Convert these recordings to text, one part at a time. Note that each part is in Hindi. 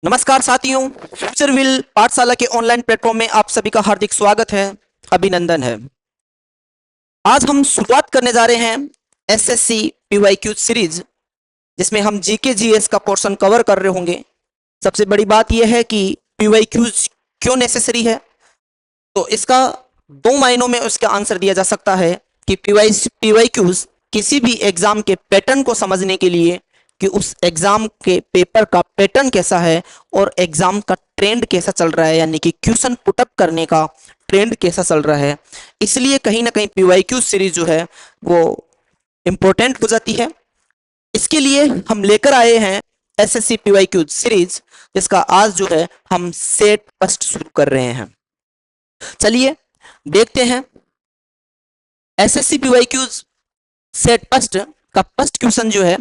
नमस्कार साथियों, फ्यूचर विल पाठशाला के ऑनलाइन प्लेटफॉर्म में आप सभी का हार्दिक स्वागत है, अभिनंदन है। आज हम शुरुआत करने जा रहे हैं एसएससी पीवाईक्यू सीरीज, जिसमें हम जीके जीएस का पोर्शन कवर कर रहे होंगे। सबसे बड़ी बात यह है कि पीवाईक्यूज क्यों नेसेसरी है, तो इसका दो मायनों में उसका आंसर दिया जा सकता है कि पीवाईक्यूज किसी भी एग्जाम के पैटर्न को समझने के लिए कि उस एग्जाम के पेपर का पैटर्न कैसा है और एग्जाम का ट्रेंड कैसा चल रहा है, यानी कि क्वेश्चन पुटअप करने का ट्रेंड कैसा चल रहा है। इसलिए कहीं ना कहीं पीवाईक्यू सीरीज जो है वो इंपॉर्टेंट हो जाती है। इसके लिए हम लेकर आए हैं एसएससी पीवाईक्यू सीरीज, जिसका आज जो है हम सेट फर्स्ट शुरू कर रहे हैं। चलिए देखते हैं एसएससी पीवाईक्यूज सेट फर्स्ट का फर्स्ट क्वेश्चन जो है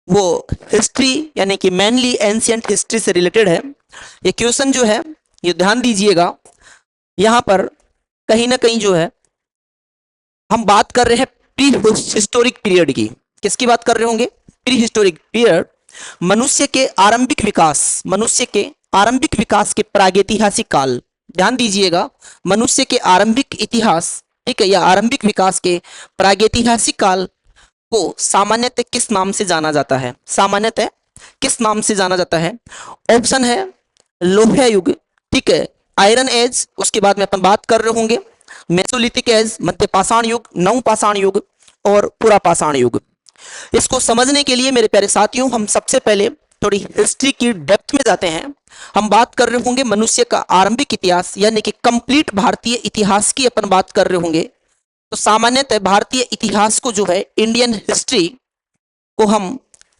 वो हिस्ट्री यानी कि मेनली एंशियंट हिस्ट्री से रिलेटेड है। ये क्वेश्चन जो है ये ध्यान दीजिएगा, यहाँ पर कहीं ना कहीं जो है हम बात कर रहे हैं प्री हिस्टोरिक पीरियड की। किसकी बात कर रहे होंगे? Pre historic period. मनुष्य के आरंभिक विकास के प्रागैतिहासिक काल। ध्यान दीजिएगा, मनुष्य के आरंभिक इतिहास, ठीक है, या आरंभिक विकास के प्रागैतिहासिक काल को सामान्यतः किस नाम से जाना जाता है? सामान्यतः किस नाम से जाना जाता है? ऑप्शन है लोह युग, ठीक है, आयरन एज, उसके बाद में अपन बात कर रहे होंगे मेसोलिथिक एज, मध्य पाषाण युग, नव पाषाण युग और पुरा पाषाण युग। इसको समझने के लिए मेरे प्यारे साथियों हम सबसे पहले थोड़ी हिस्ट्री की डेप्थ में जाते हैं। हम बात कर रहे होंगे मनुष्य का आरंभिक इतिहास यानी कि कंप्लीट भारतीय इतिहास की अपन बात कर रहे होंगे। तो सामान्यतः भारतीय इतिहास को जो है, इंडियन हिस्ट्री को हम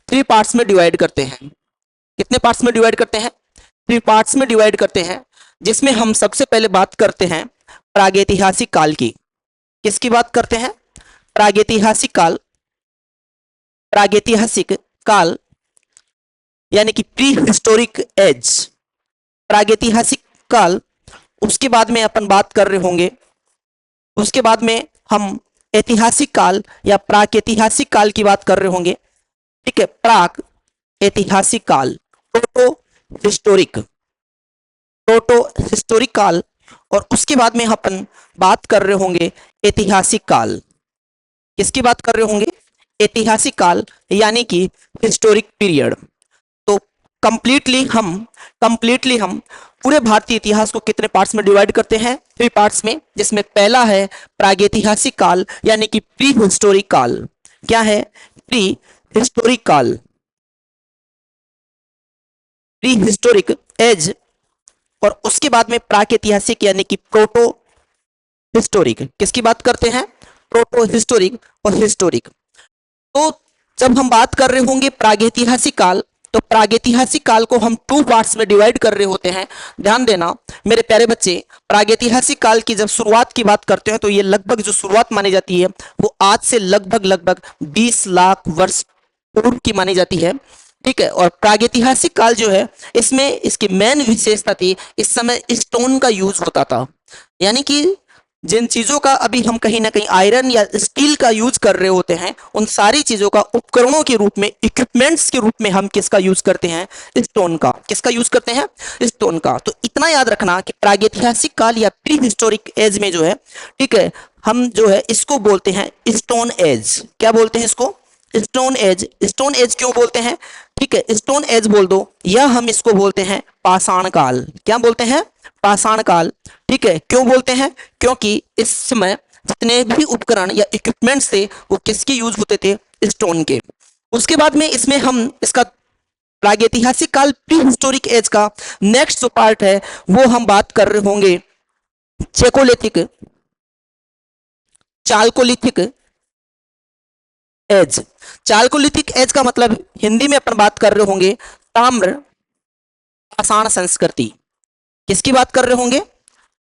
थ्री पार्ट्स में डिवाइड करते हैं। कितने पार्ट्स में डिवाइड करते हैं? थ्री पार्ट्स में डिवाइड करते हैं, जिसमें हम सबसे पहले बात करते हैं प्रागैतिहासिक काल की। किसकी बात करते हैं? प्रागैतिहासिक काल। प्रागैतिहासिक काल यानी कि प्री हिस्टोरिक एज, प्रागैतिहासिक काल। उसके बाद में अपन बात कर रहे होंगे, उसके बाद में हम ऐतिहासिक काल या प्रागैतिहासिक काल की बात कर रहे होंगे, ठीक है, प्राग ऐतिहासिक काल, प्रोटो हिस्टोरिक काल। और उसके बाद में अपन बात कर रहे होंगे ऐतिहासिक काल। किसकी बात कर रहे होंगे? ऐतिहासिक काल यानी कि हिस्टोरिक पीरियड। तो कंप्लीटली हम पूरे भारतीय इतिहास को कितने पार्ट्स में डिवाइड करते हैं? थ्री पार्ट्स में, जिसमें पहला है प्रागैतिहासिक काल यानी कि प्री हिस्टोरिक काल। क्या है? प्री हिस्टोरिक काल, प्री हिस्टोरिक एज। और उसके बाद में प्रागैतिहासिक यानी कि प्रोटो हिस्टोरिक। किसकी बात करते हैं? प्रोटो हिस्टोरिक और हिस्टोरिक। तो जब हम बात कर रहे होंगे प्रागैतिहासिक काल, तो प्रागैतिहासिक काल को हम टू पार्ट्स में डिवाइड कर रहे होते हैं। ध्यान देना मेरे प्यारे बच्चे, प्रागैतिहासिक काल की जब शुरुआत की बात करते हैं तो ये लगभग जो शुरुआत मानी जाती है वो आज से लगभग 20 लाख वर्ष पूर्व की मानी जाती है, ठीक है। और प्रागैतिहासिक काल जो है, इसमें इसकी मेन विशेषता थी, इस समय स्टोन का यूज होता था। यानी कि जिन चीजों का अभी हम कहीं ना कहीं आयरन या स्टील का यूज कर रहे होते हैं, उन सारी चीजों का उपकरणों के रूप में, इक्विपमेंट्स के रूप में हम किसका यूज करते हैं? स्टोन का। किसका यूज करते हैं? स्टोन का। तो इतना याद रखना कि प्रागैतिहासिक काल या प्री हिस्टोरिक एज में जो है, ठीक है, हम जो है इसको बोलते हैं स्टोन एज। क्या बोलते हैं इसको? Stone age. स्टोन एज क्यों बोलते हैं? ठीक है, स्टोन एज बोल दो, या हम इसको बोलते हैं पाषाण काल। क्या बोलते हैं? पाषाण काल। ठीक है, क्यों बोलते हैं? क्योंकि इस समय जितने भी उपकरण या इक्विपमेंट्स थे वो किसके यूज होते थे? स्टोन के। उसके बाद में इसमें हम इसका प्रागैतिहासिक काल, प्री हिस्टोरिक एज का नेक्स्ट जो पार्ट है वो हम बात कर रहे होंगे चेकोलिथिक, चालकोलिथिक एज। चालकोलिथिक एज का मतलब हिंदी में अपन बात कर रहे होंगे ताम्र पाषाण संस्कृति। किसकी बात कर रहे होंगे?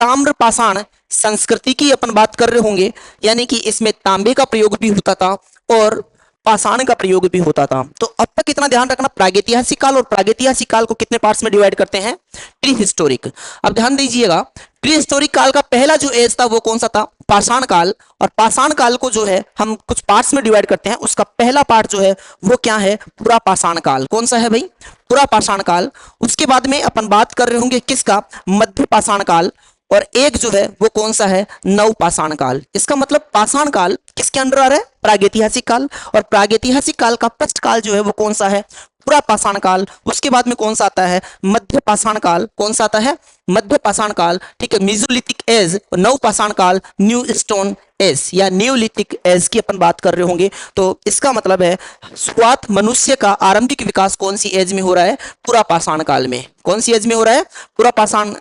ताम्र पाषाण संस्कृति की अपन बात कर रहे होंगे। यानी कि इसमें तांबे का प्रयोग भी होता था और पाषाण का प्रयोग भी होता था। तो अब तक इतना ध्यान रखना, प्रागैतिहासिक काल और प्रागैतिहासिक काल को कितने पार्ट्स में डिवाइड करते हैं, प्री हिस्टोरिक। अब ध्यान दीजिएगा, प्री हिस्टोरिक काल का पहला जो एज था वो कौन सा था, पाषाण काल। और पाषाण काल को जो है हम कुछ पार्ट्स में डिवाइड करते हैं, उसका पहला पार्ट जो है वो क्या है, पूरा पाषाण काल। कौन सा है भाई, पूरा पाषाण काल। उसके बाद में अपन बात कर रहे होंगे किसका, मध्य पाषाण काल। और एक जो है वो कौन सा है, नव पाषाण काल। इसका मतलब पाषाण काल किसके अंडर आ रहा है, प्रागैतिहासिक काल। और प्रागैतिहासिक काल का फर्स्ट काल जो है वो कौन सा है, पूरा पाषाण काल। उसके बाद में कौन सा आता है, मध्य पाषाण काल। कौन सा आता है, मध्य पाषाण काल, ठीक है। मेसोलिथिक एज, नव पाषाण काल, न्यू स्टोन एज या न्यूलिथिक एज की अपन बात कर रहे होंगे। तो इसका मतलब है शुरुआत मनुष्य का आरंभिक विकास कौन सी एज में हो रहा है, पूरा पाषाण काल में। कौन सी एज में हो रहा है, पूरा पाषाण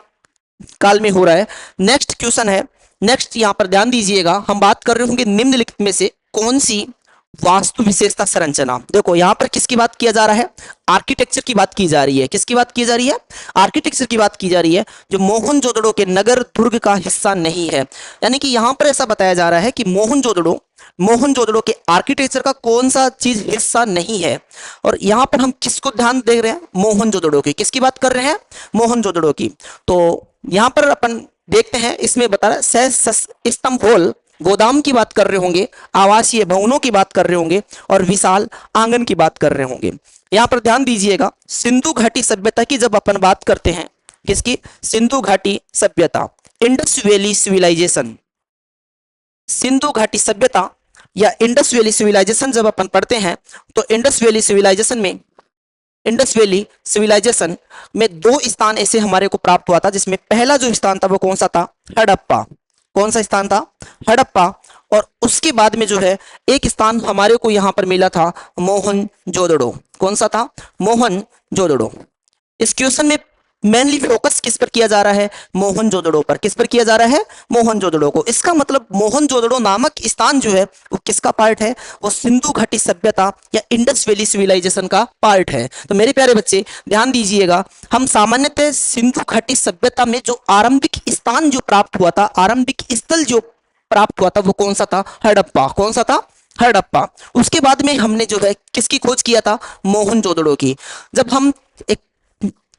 काल में हो रहा है। नेक्स्ट क्वेश्चन है, नेक्स्ट यहां पर ध्यान दीजिएगा, हम बात कर रहे होंगे निम्नलिखित में से कौन सी वास्तु विशेषता संरचना। देखो यहां पर किसकी बात किया जा रहा है, आर्किटेक्चर की बात की जा रही है। किसकी बात की जा रही है, आर्किटेक्चर की बात की जा रही है, जो मोहनजोदड़ो के नगर दुर्ग का हिस्सा नहीं है। यानी कि यहां पर ऐसा बताया जा रहा है कि मोहनजोदड़ो के आर्किटेक्चर का कौन सा चीज हिस्सा नहीं है। और यहां पर हम किसको ध्यान दे रहे हैं, मोहनजोदड़ो की। किसकी बात कर रहे हैं, मोहनजोदड़ो की। तो यहां पर अपन देखते हैं, इसमें बता रहा है स्तंभ होल गोदाम की बात कर रहे होंगे, आवासीय भवनों की बात कर रहे होंगे, और विशाल आंगन की बात कर रहे होंगे। यहां पर ध्यान दीजिएगा, सिंधु घाटी सभ्यता की जब अपन बात करते हैं, किसकी, सिंधु घाटी सभ्यता, इंडस वैली सिविलाइजेशन, सिंधु घाटी सभ्यता या इंडस वैली सिविलाइजेशन जब अपन पढ़ते हैं, तो इंडस वैली सिविलाइजेशन में दो स्थान ऐसे हमारे को प्राप्त हुआ था, जिसमें पहला जो स्थान था वो कौन सा था, हड़प्पा। कौन सा स्थान था, हड़प्पा। और उसके बाद में जो है एक स्थान हमारे को यहां पर मिला था, मोहनजोदड़ो। कौन सा था, मोहनजोदड़ो। इस क्वेश्चन में मेनली फोकस किस पर किया जा रहा है, मोहनजोदड़ो पर। किस पर किया जा रहा है, मोहनजोदड़ो को। इसका मतलब मोहनजोदड़ो नामक स्थान जो है वो किसका पार्ट है, वो सिंधु घाटी सभ्यता या इंडस वैली सिविलाइजेशन का पार्ट है। तो मेरे प्यारे बच्चे ध्यान दीजिएगा, हम सामान्यतः सिंधु घाटी सभ्यता में जो आरंभिक स्थान जो प्राप्त हुआ था, आरंभिक स्थल जो प्राप्त हुआ था, वो कौन सा था, हड़प्पा। कौन सा था, हड़प्पा। उसके बाद में हमने जो है किसकी खोज किया था, मोहनजोदड़ो की। जब हम एक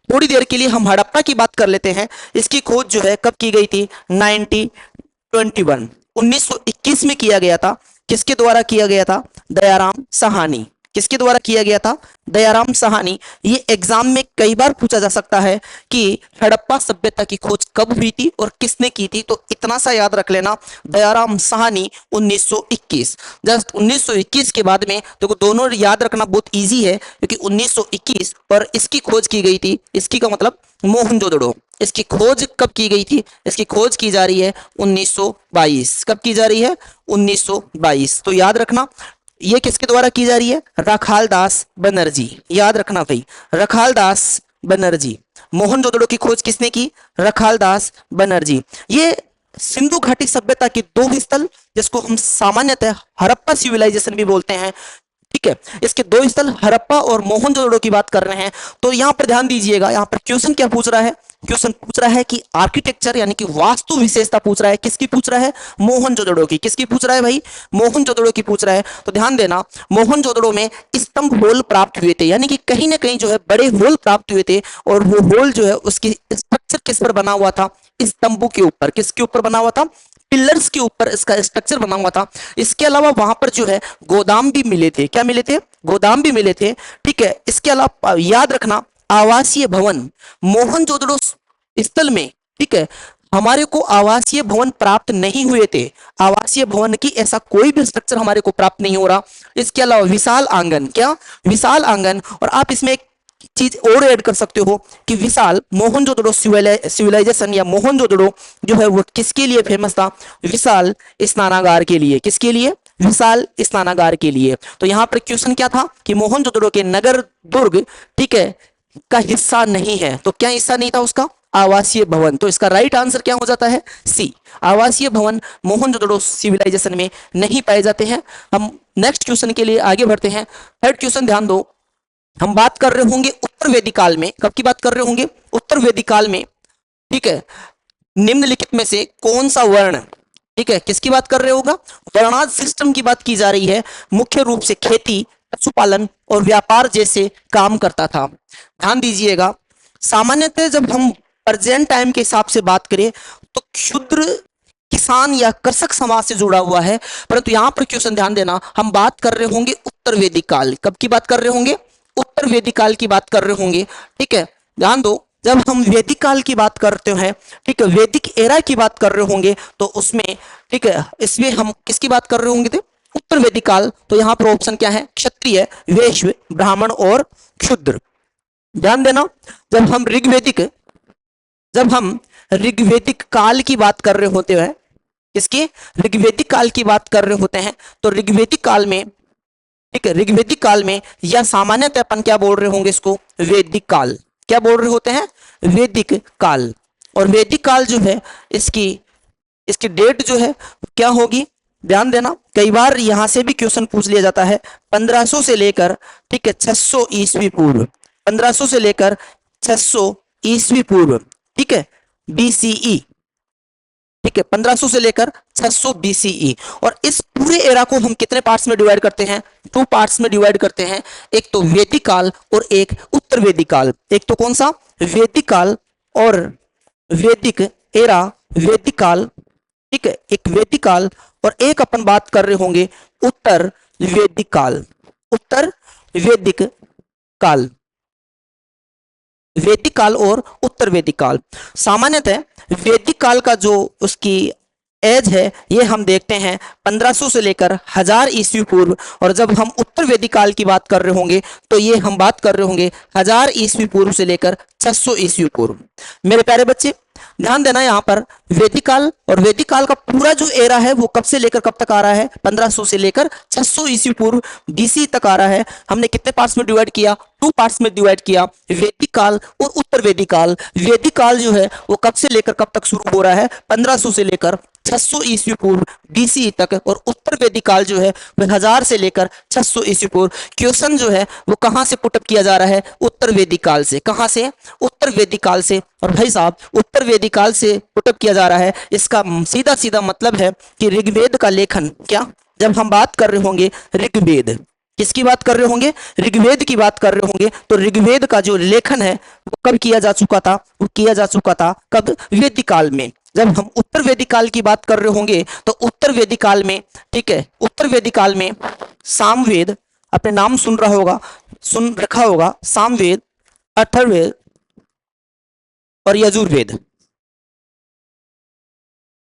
थोड़ी देर के लिए हम हड़प्पा की बात कर लेते हैं। इसकी खोज जो है कब की गई थी, 1921 में किया गया था। किसके द्वारा किया गया था, दयाराम साहनी। किसके द्वारा किया गया था, दयाराम साहनी। ये एग्जाम में कई बार पूछा जा सकता है कि हड़प्पा सभ्यता की खोज कब हुई थी और किसने की थी। तो इतना सा याद रख लेना, दयाराम साहनी 1921। जस्ट 1921 के बाद में देखो, दोनों याद रखना बहुत इजी है, क्योंकि 1921 और इसकी खोज की गई थी, इसकी का मतलब मोहनजोदड़ो। इसकी खोज कब की गई थी, इसकी खोज की जा रही है 1922। कब की जा रही है, 1922। तो याद रखना, ये किसके द्वारा की जा रही है, रखालदास बनर्जी। याद रखना भाई, रखालदास बनर्जी। मोहनजोदड़ो की खोज किसने की, रखालदास बनर्जी। ये सिंधु घाटी सभ्यता के दो स्थल, जिसको हम सामान्यतः हड़प्पा सिविलाइजेशन भी बोलते हैं, ठीक है। इसके दो स्थल हड़प्पा और मोहनजोदड़ो की बात कर रहे हैं। तो यहां पर ध्यान दीजिएगा, यहां पर क्वेश्चन क्या पूछ रहा है, क्वेश्चन पूछ रहा है कि आर्किटेक्चर यानी कि वास्तु विशेषता पूछ रहा है। किसकी पूछ रहा है, मोहनजोदड़ो की। किसकी पूछ रहा है भाई, मोहनजोदड़ो की पूछ रहा है। तो ध्यान देना, मोहनजोदड़ो में स्तंभ होल प्राप्त हुए थे, यानी कि कहीं ना कहीं जो है बड़े होल प्राप्त हुए थे। और वो होल जो है उसकी स्ट्रक्चर किस पर बना हुआ था, स्तंभों के ऊपर। किसके ऊपर बना हुआ था, पिलर्स के ऊपर इसका स्ट्रक्चर बना हुआ था। इसके अलावा वहां पर जो है गोदाम भी मिले थे। क्या मिले थे, गोदाम भी मिले थे, ठीक है। इसके अलावा याद रखना, आवासीय भवन मोहनजोदड़ो स्थल में, ठीक है, हमारे को आवासीय भवन प्राप्त नहीं हुए थे। आवासीय भवन की ऐसा कोई भी स्ट्रक्चर हमारे को प्राप्त नहीं हो रहा। इसके अलावा विशाल आंगन, क्या, विशाल आंगन। और आप इसमें एक चीज और ऐड कर सकते हो कि विशाल मोहनजोदड़ो सिविलाइजेशन या मोहनजोदड़ो जो है वो किसके लिए फेमस था, विशाल स्नानागार के लिए। किसके लिए, विशाल स्नानागार के लिए। तो यहां पर क्वेश्चन क्या था कि मोहनजोदड़ो के नगर दुर्ग, ठीक है, का हिस्सा नहीं है। तो क्या हिस्सा नहीं था उसका, आवासीय भवन। तो इसका राइट आंसर क्या हो जाता है, सी। आवासीय भवन मोहनजोदड़ो सिविलाइजेशन में नहीं पाए जाते हैं। हम नेक्स्ट क्वेश्चन के लिए आगे बढ़ते हैं। थर्ड क्वेश्चन ध्यान दो, हम बात कर रहे होंगे उत्तर वैदिक काल में। कब की बात कर रहे होंगे, उत्तर वैदिक काल में, ठीक है। निम्नलिखित में से कौन सा वर्ण ठीक है, किसकी बात कर रहे होगा, वर्णाद सिस्टम की बात की जा रही है, मुख्य रूप से खेती, पशुपालन और व्यापार जैसे काम करता था। ध्यान दीजिएगा, सामान्यतः जब हम प्रेजेंट टाइम के हिसाब से बात करें तो क्षुद्र किसान या कृषक समाज से जुड़ा हुआ है, परंतु यहां पर क्वेश्चन ध्यान देना, हम बात कर रहे होंगे उत्तर वैदिक काल। कब की बात कर रहे होंगे, उत्तर वैदिक काल की बात कर रहे होंगे। ठीक है, ध्यान दो, जब हम वैदिक काल की बात करते हैं, ठीक है, वैदिक एरा की बात कर रहे होंगे तो उसमें, ठीक है, इसमें हम किसकी बात कर रहे होंगे थे, उत्तर वैदिक काल। तो यहां पर ऑप्शन क्या है, क्षत्रिय, वैश्य, ब्राह्मण और क्षुद्र। ध्यान देना, जब हम ऋग्वैदिक काल की बात कर रहे होते हैं, इसके ऋग्वैदिक काल की बात कर रहे होते हैं, तो ऋग्वैदिक काल में, ठीक है, ऋग्वैदिक काल में या सामान्यतः अपन क्या बोल रहे होंगे, इसको वैदिक काल, क्या बोल रहे होते हैं, वैदिक काल। और वैदिक काल जो है, इसकी इसकी डेट जो है क्या होगी, ध्यान देना, कई बार यहां से भी क्वेश्चन पूछ लिया जाता है, 1500 से लेकर, ठीक है, 600 ईस्वी पूर्व, 1500 से लेकर 600 ईस्वी पूर्व, ठीक है, बीसीई, ठीक है, 1500 से लेकर 600 बीसीई। और इस पूरे एरा को हम कितने पार्ट्स में डिवाइड करते हैं, 2 पार्ट्स में डिवाइड करते हैं, एक तो वैदिक काल और एक उत्तर वैदिक काल। एक तो कौन सा, वैदिक काल और वैदिक एरा, वैदिक काल, ठीक है, एक वैदिक काल, और एक अपन बात कर रहे होंगे उत्तर वैदिक काल, उत्तर वैदिक काल, वैदिक काल और उत्तर वैदिक काल। सामान्यतः वैदिक काल का जो उसकी एज है, ये हम देखते हैं 1500 से लेकर 1000 ईस्वी पूर्व, और जब हम उत्तर वैदिक काल की बात कर रहे होंगे तो ये हम बात कर रहे होंगे 1000 ईस्वी पूर्व से लेकर 600 ईस्वी पूर्व। मेरे प्यारे बच्चे ध्यान देना, यहाँ पर वैदिक काल और वैदिक काल का पूरा जो एरा है वो कब से लेकर कब तक आ रहा है, 1500 से लेकर 600 ईस्वी पूर्व बीसी तक आ रहा है। हमने कितने पार्ट्स में डिवाइड किया, 2 पार्ट्स में डिवाइड किया, वैदिक काल और उत्तर वैदिक काल। वैदिक काल जो है वो कब से लेकर कब तक शुरू हो रहा है, 1500 से लेकर 600 ईस्वी पूर्व बीसी तक, और उत्तर वैदिक काल जो है वह 1000 से लेकर 600 ईस्वी पूर्व। क्वेश्चन जो है वो कहां से पुटअप किया जा रहा है, उत्तर वैदिक काल से। कहां से, उत्तर वैदिक काल से। और भाई साहब उत्तर वैदिक काल से पुटअप किया जा रहा है, इसका सीधा सीधा मतलब है कि ऋग्वेद का लेखन, क्या, जब हम बात कर रहे होंगे ऋग्वेद, किसकी बात कर रहे होंगे, ऋग्वेद की बात कर रहे होंगे, तो ऋग्वेद का जो लेखन है वो कब किया जा चुका था, वो किया जा चुका था कब, वैदिक काल में। जब हम उत्तर वैदिक काल की बात कर रहे होंगे तो उत्तर वैदिक काल में, ठीक है, उत्तर वैदिक काल में सामवेद, अपने नाम सुन रहा होगा, सुन रखा होगा, सामवेद, अथर्ववेद और यजुर्वेद,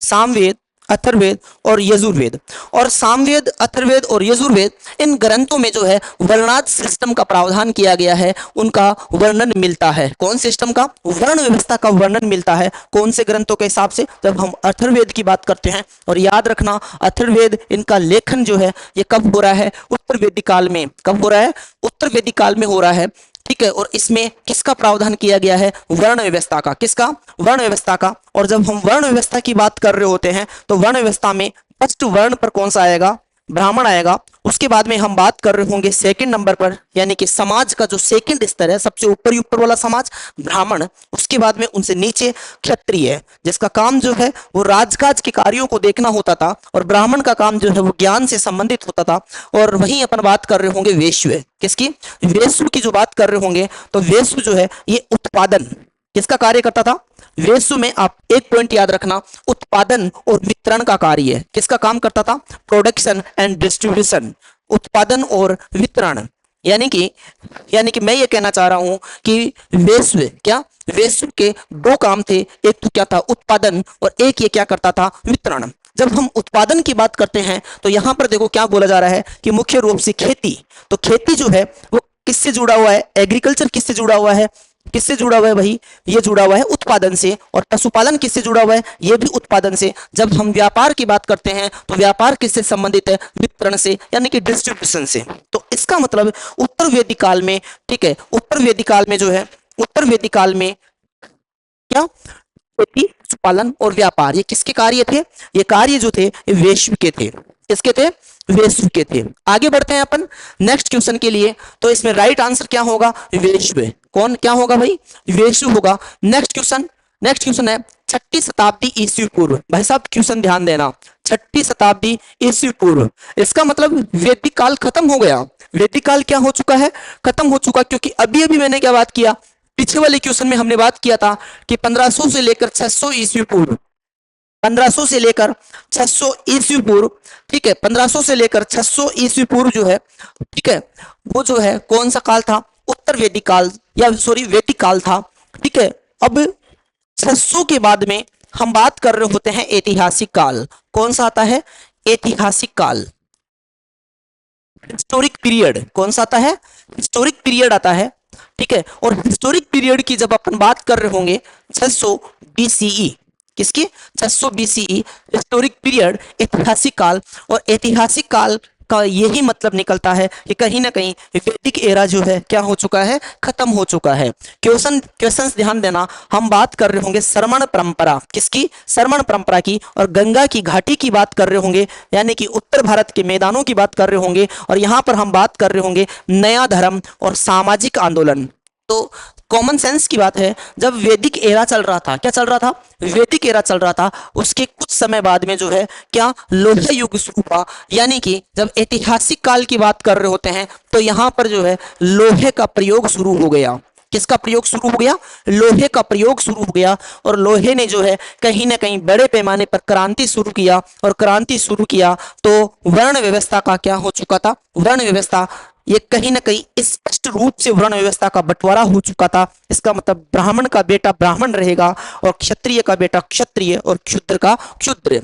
सामवेद, अथर्ववेद और यजुर्वेद। और सामवेद, अथर्ववेद और यजुर्वेद, इन ग्रंथों में जो है वर्णाद सिस्टम का प्रावधान किया गया है, उनका वर्णन मिलता है। कौन सिस्टम का, वर्ण व्यवस्था का वर्णन मिलता है, कौन से ग्रंथों के हिसाब से, जब हम अथर्ववेद की बात करते हैं। और याद रखना, अथर्ववेद, इनका लेखन जो है ये कब हो रहा है, उत्तर वैदिक काल में। कब हो रहा है, उत्तर वैदिक काल में हो रहा है, ठीक है। और इसमें किसका प्रावधान किया गया है, वर्ण व्यवस्था का। किसका, वर्ण व्यवस्था का। और जब हम वर्ण व्यवस्था की बात कर रहे होते हैं तो वर्ण व्यवस्था में फर्स्ट वर्ण पर कौन सा आएगा, ब्राह्मण आएगा। उसके बाद में हम बात कर रहे होंगे सेकंड नंबर पर, यानी कि समाज का जो सेकंड स्तर है, सबसे ऊपर ऊपर वाला समाज ब्राह्मण। उसके बाद में उनसे नीचे क्षत्रिय, जिसका काम जो है वो राजकाज के कार्यों को देखना होता था, और ब्राह्मण का काम जो है वो ज्ञान से संबंधित होता था। और वहीं अपन बात कर रहे होंगे वैश्य, किसकी, वैश्य की जो बात कर रहे होंगे तो वैश्य जो है ये उत्पादन, किसका कार्य करता था, वेसु में। आप एक पॉइंट याद रखना, उत्पादन और वितरण का कार्य, किसका काम करता था, प्रोडक्शन एंड डिस्ट्रीब्यूशन, उत्पादन और वितरण। यानी कि मैं ये कहना चाह रहा हूं कि वेश्व, क्या, वेश्व के 2 काम थे, एक तो क्या था, उत्पादन, और एक ये क्या करता था, वितरण। जब हम उत्पादन की बात करते हैं तो यहां पर देखो क्या बोला जा रहा है कि मुख्य रूप से खेती। तो खेती जो है वो किससे जुड़ा हुआ है, एग्रीकल्चर किससे जुड़ा हुआ है, किससे जुड़ा हुआ है भाई, ये जुड़ा हुआ है उत्पादन से। और पशुपालन किससे जुड़ा हुआ है, ये भी उत्पादन से। जब हम व्यापार की बात करते हैं तो व्यापार किससे संबंधित है, वितरण से, यानी कि डिस्ट्रीब्यूशन से। तो इसका मतलब उत्तर वैदिक काल में, ठीक है, उत्तर वैदिक काल में जो है, उत्तर वैदिक काल में क्या, खेती, पशुपालन और व्यापार, ये किसके कार्य थे, ये कार्य जो थे ये वैश्व के थे। किसके थे, वैश्व के थे। आगे बढ़ते हैं अपन नेक्स्ट क्वेश्चन के लिए। तो इसमें राइट आंसर क्या होगा, वैश्व। कौन क्या होगा भाई, वैश्व होगा। नेक्स्ट क्वेश्चन है छठी शताब्दी ईस्वी पूर्व। भाई साहब क्वेश्चन ध्यान देना, छठी शताब्दी ईस्वी पूर्व, इसका मतलब वैदिक काल खत्म हो गया। वैदिक काल क्या हो चुका है, खत्म हो चुका, क्योंकि अभी अभी मैंने क्या बात किया, पीछे वाले क्वेश्चन में हमने बात किया था कि 1500 से लेकर 600 ईस्वी पूर्व, 1500 से लेकर 600 ईस्वी पूर्व, ठीक है, 1500 से लेकर 600 ईस्वी पूर्व जो है, ठीक है, वो जो है कौन सा काल था, उत्तर वैदिक काल, या सॉरी वैदिक काल था, ठीक है। अब 600 के बाद में हम बात कर रहे होते हैं ऐतिहासिक काल। कौन सा आता है, ऐतिहासिक काल, हिस्टोरिक पीरियड। कौन सा आता है, हिस्टोरिक पीरियड आता है, ठीक है। और हिस्टोरिक पीरियड की जब अपन बात कर रहे होंगे 600 बीसीई, किसकी, 600 बीसीई, हिस्टोरिक पीरियड, ऐतिहासिक काल। और ऐतिहासिक काल का यही मतलब निकलता है कि कहीं ना कहीं वैदिक एरा जो है क्या हो चुका है, खत्म हो चुका है। क्वेश्चंस ध्यान देना, हम बात कर रहे होंगे श्रमण परंपरा, किसकी, श्रमण परंपरा की, और गंगा की घाटी की बात कर रहे होंगे, यानी कि उत्तर भारत के मैदानों की बात कर रहे होंगे। और यहां पर हम बात कर रहे होंगे नया धर्म और सामाजिक आंदोलन। तो कॉमन सेंस की बात है, जब वैदिक एरा चल रहा था, क्या चल रहा था, वैदिक एरा चल रहा था, उसके कुछ समय बाद में जो है क्या, लोह युग शुरू हुआ। यानी कि जब ऐतिहासिक काल की बात कर रहे होते हैं तो यहां पर जो है लोहे का प्रयोग शुरू हो गया। किसका प्रयोग शुरू हो गया, लोहे का प्रयोग शुरू हो गया। और लोहे ने जो है कहीं ना कहीं बड़े पैमाने पर क्रांति शुरू किया, और क्रांति शुरू किया तो वर्ण व्यवस्था का क्या हो चुका था, वर्ण व्यवस्था, ये कहीं ना कहीं स्पष्ट रूप से वर्ण व्यवस्था का बंटवारा हो चुका था। इसका मतलब ब्राह्मण का बेटा ब्राह्मण रहेगा, और क्षत्रिय का बेटा क्षत्रिय, और क्षुद्र का क्षुद्र।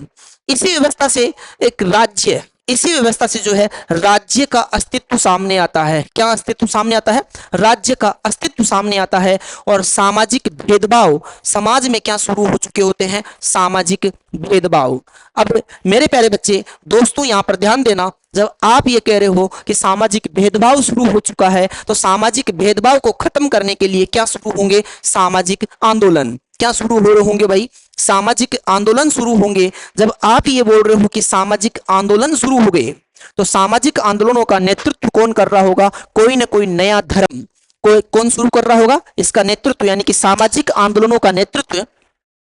इसी व्यवस्था से एक राज्य, इसी व्यवस्था से जो है राज्य का अस्तित्व सामने आता है। क्या अस्तित्व सामने आता है, राज्य का अस्तित्व सामने आता है। और सामाजिक भेदभाव, समाज में क्या शुरू हो चुके होते हैं, सामाजिक भेदभाव। अब मेरे प्यारे बच्चे दोस्तों यहां पर ध्यान देना, जब आप ये कह रहे हो कि सामाजिक भेदभाव शुरू हो चुका है, तो सामाजिक भेदभाव को खत्म करने के लिए क्या शुरू होंगे, सामाजिक आंदोलन। क्या शुरू हो रहे होंगे भाई, सामाजिक आंदोलन शुरू होंगे। जब आप ये बोल रहे हो कि सामाजिक आंदोलन शुरू हो गए, तो सामाजिक आंदोलनों का नेतृत्व कौन कर रहा होगा, कोई ना कोई नया धर्म, कोई कौन शुरू कर रहा होगा इसका नेतृत्व, यानी कि सामाजिक आंदोलनों का नेतृत्व,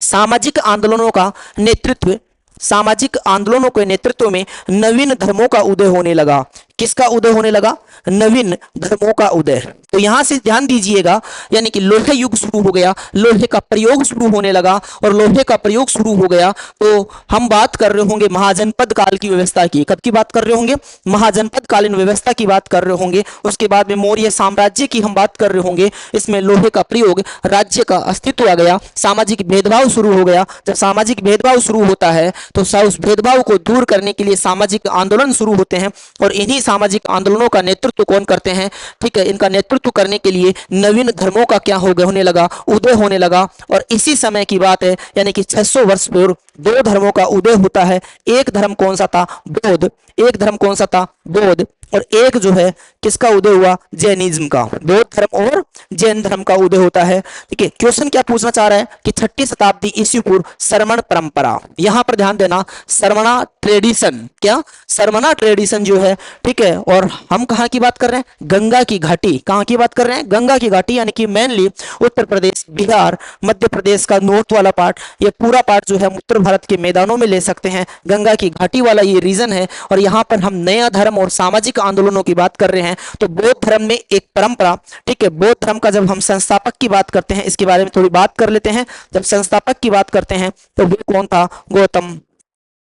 सामाजिक आंदोलनों का नेतृत्व, सामाजिक आंदोलनों के नेतृत्व में नवीन धर्मों का उदय होने लगा। किसका उदय होने लगा, नवीन धर्मों का उदय। तो यहां से ध्यान दीजिएगा, यानी कि लोहे युग शुरू हो गया, लोहे का प्रयोग शुरू होने लगा। और लोहे का प्रयोग शुरू हो गया तो हम बात कर रहे होंगे महाजनपद काल की व्यवस्था की। कब की बात कर रहे होंगे, महाजनपद कालीन व्यवस्था की बात कर रहे होंगे। उसके बाद में मौर्य साम्राज्य की हम बात कर रहे होंगे। इसमें लोहे का प्रयोग, राज्य का अस्तित्व आ गया, सामाजिक भेदभाव शुरू हो गया। जब सामाजिक भेदभाव शुरू होता है तो उस भेदभाव को दूर करने के लिए सामाजिक आंदोलन शुरू होते हैं। और इन्हीं सामाजिक आंदोलनों का नेतृत्व कौन करते हैं, ठीक है, इनका नेतृत्व करने के लिए नवीन धर्मों का क्या होने लगा, उदय होने लगा। और इसी समय की बात है, यानी कि 600 वर्ष पूर्व दो धर्मों का उदय होता है। एक धर्म कौन सा था, बौद्ध, एक धर्म कौन सा था, बौद्ध। और एक जो है किसका उदय हुआ, जैनिज्म का, बौद्ध धर्म और जैन धर्म का उदय होता है। ठीक है, क्वेश्चन क्या पूछना चाह रहा है कि छठी शताब्दी ईस्वी पूर्व श्रमण परंपरा। यहां पर ध्यान देना, श्रमणा ट्रेडिशन, क्या श्रमणा ट्रेडिशन जो है, ठीक है। और हम कहां की बात कर रहे हैं, गंगा की घाटी। कहां की बात कर रहे हैं, गंगा की घाटी, यानी कि मेनली उत्तर प्रदेश, बिहार, मध्य प्रदेश का नॉर्थ वाला पार्ट, ये पूरा पार्ट जो है उत्तर भारत के मैदानों में ले सकते हैं। गंगा की घाटी वाला ये रीजन है। और यहाँ पर हम नया धर्म और सामाजिक आंदोलनों की बात कर रहे हैं। तो बौद्ध धर्म में एक परंपरा, ठीक है, बौद्ध धर्म का जब हम संस्थापक की बात करते हैं, इसके बारे में थोड़ी बात कर लेते हैं। जब संस्थापक की बात करते हैं तो वो कौन था, गौतम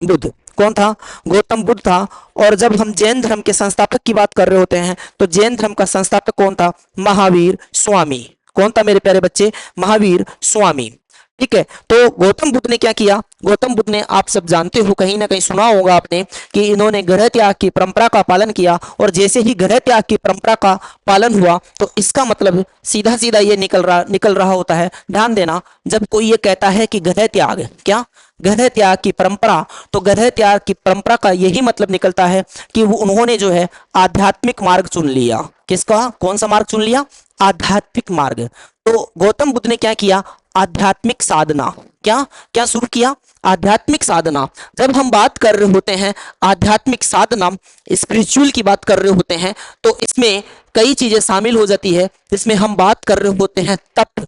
बुद्ध। कौन था, गौतम बुद्ध था। और जब हम जैन धर्म के संस्थापक की बात कर रहे होते हैं तो जैन धर्म का संस्थापक कौन था, महावीर स्वामी। कौन था मेरे प्यारे बच्चे, महावीर स्वामी। ठीक है, तो गौतम बुद्ध ने क्या किया, गौतम बुद्ध ने, आप सब जानते हो, कहीं ना कहीं सुना होगा आपने कि इन्होंने गृह त्याग की परंपरा का पालन किया। और जैसे ही गृह त्याग की परंपरा का पालन हुआ तो इसका मतलब सीधा सीधा ये निकल रहा होता है। ध्यान देना, जब कोई ये कहता है कि गृह त्याग, क्या गृह त्याग की परंपरा, तो गृह त्याग की परंपरा का यही मतलब निकलता है कि वो उन्होंने जो है आध्यात्मिक मार्ग चुन लिया। किसका, कौन सा मार्ग चुन लिया, आध्यात्मिक मार्ग। तो गौतम बुद्ध ने क्या किया, आध्यात्मिक साधना, क्या क्या शुरू किया, आध्यात्मिक साधना। जब हम बात कर रहे होते हैं आध्यात्मिक साधना, स्पिरिचुअल की बात कर रहे होते हैं, तो इसमें कई चीजें शामिल हो जाती है। जिसमें हम बात कर रहे होते हैं तप,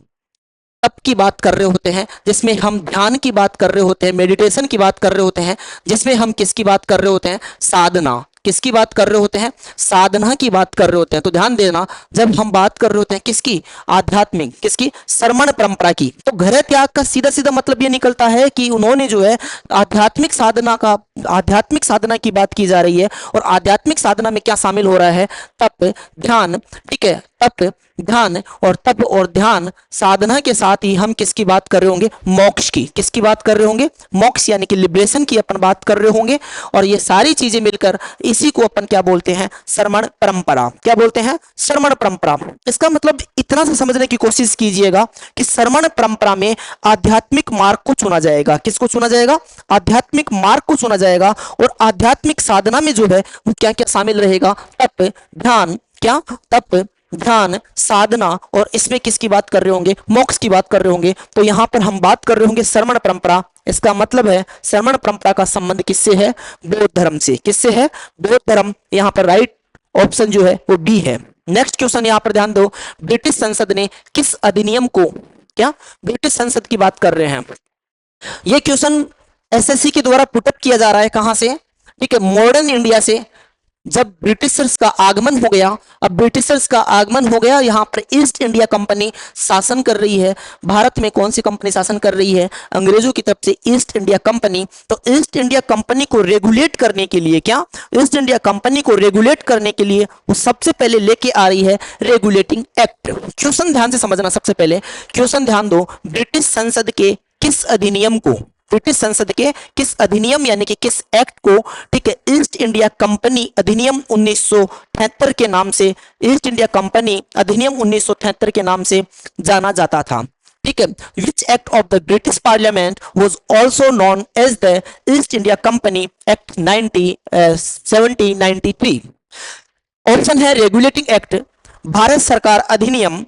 तप की बात कर रहे होते हैं, जिसमें हम ध्यान की बात कर रहे होते हैं, मेडिटेशन की बात कर रहे होते हैं, जिसमें हम किसकी बात कर रहे होते हैं, साधना। किसकी बात कर रहे होते हैं, साधना की बात कर रहे होते हैं। तो ध्यान देना, जब हम बात कर रहे होते हैं किसकी, आध्यात्मिक, किसकी, श्रमण परंपरा की, तो गृह त्याग का सीधा सीधा मतलब ये निकलता है कि उन्होंने जो है आध्यात्मिक साधना का, आध्यात्मिक साधना की बात की जा रही है। और आध्यात्मिक साधना में क्या शामिल हो रहा है, तप, ध्यान, ठीक है, तप, ध्यान और तप और ध्यान साधना के साथ ही हम किसकी बात कर रहे होंगे, मोक्ष की। किसकी बात कर रहे होंगे, मोक्ष यानी कि लिबरेशन की अपन बात कर रहे होंगे। और ये सारी चीजें मिलकर इसी को अपन क्या बोलते हैं, श्रमण परंपरा। क्या बोलते हैं, श्रमण परंपरा। इसका मतलब इतना सा समझने की कोशिश कीजिएगा कि श्रमण परंपरा में आध्यात्मिक मार्ग को चुना जाएगा। किसको चुना जाएगा, आध्यात्मिक मार्ग को चुना जाएगा। और आध्यात्मिक साधना में जो है वो क्या क्या शामिल रहेगा, तप, ध्यान, क्या, तप, ध्यान, साधना, और इसमें किसकी बात कर रहे होंगे, मोक्ष की बात कर रहे होंगे। तो यहां पर हम बात कर रहे होंगे श्रमण परंपरा। इसका मतलब है श्रमण परंपरा का संबंध किससे है, बौद्ध धर्म से। किससे है, बौद्ध धर्म। यहां पर राइट ऑप्शन जो है वो बी है। नेक्स्ट क्वेश्चन यहां पर ध्यान दो, ब्रिटिश संसद ने किस अधिनियम को, क्या, ब्रिटिश संसद की बात कर रहे हैं। ये क्वेश्चन एसएससी के द्वारा पुटअप किया जा रहा है, कहां से, ठीक है, मॉडर्न इंडिया से। जब ब्रिटिशर्स का आगमन हो गया, अब ब्रिटिशर्स का आगमन हो गया, यहां पर ईस्ट इंडिया कंपनी शासन कर रही है। भारत में कौन सी कंपनी शासन कर रही है, अंग्रेजों की तरफ से ईस्ट इंडिया कंपनी। तो ईस्ट इंडिया कंपनी को रेगुलेट करने के लिए, क्या, ईस्ट इंडिया कंपनी को रेगुलेट करने के लिए वो सबसे पहले लेके आ रही है रेगुलेटिंग एक्ट। क्वेश्चन ध्यान से समझना, सबसे पहले क्वेश्चन ध्यान दो, ब्रिटिश संसद के किस अधिनियम को, ब्रिटिश संसद के किस अधिनियम यानी कि किस एक्ट को, ठीक है, ईस्ट इंडिया कंपनी अधिनियम 1973 के नाम से, ईस्ट इंडिया कंपनी अधिनियम 1973 के नाम से जाना जाता था। ठीक है, which act of the British Parliament was also known as the East India Company Act 1793। Option है रेगुलेटिंग एक्ट, भारत सरकार अधिनियम,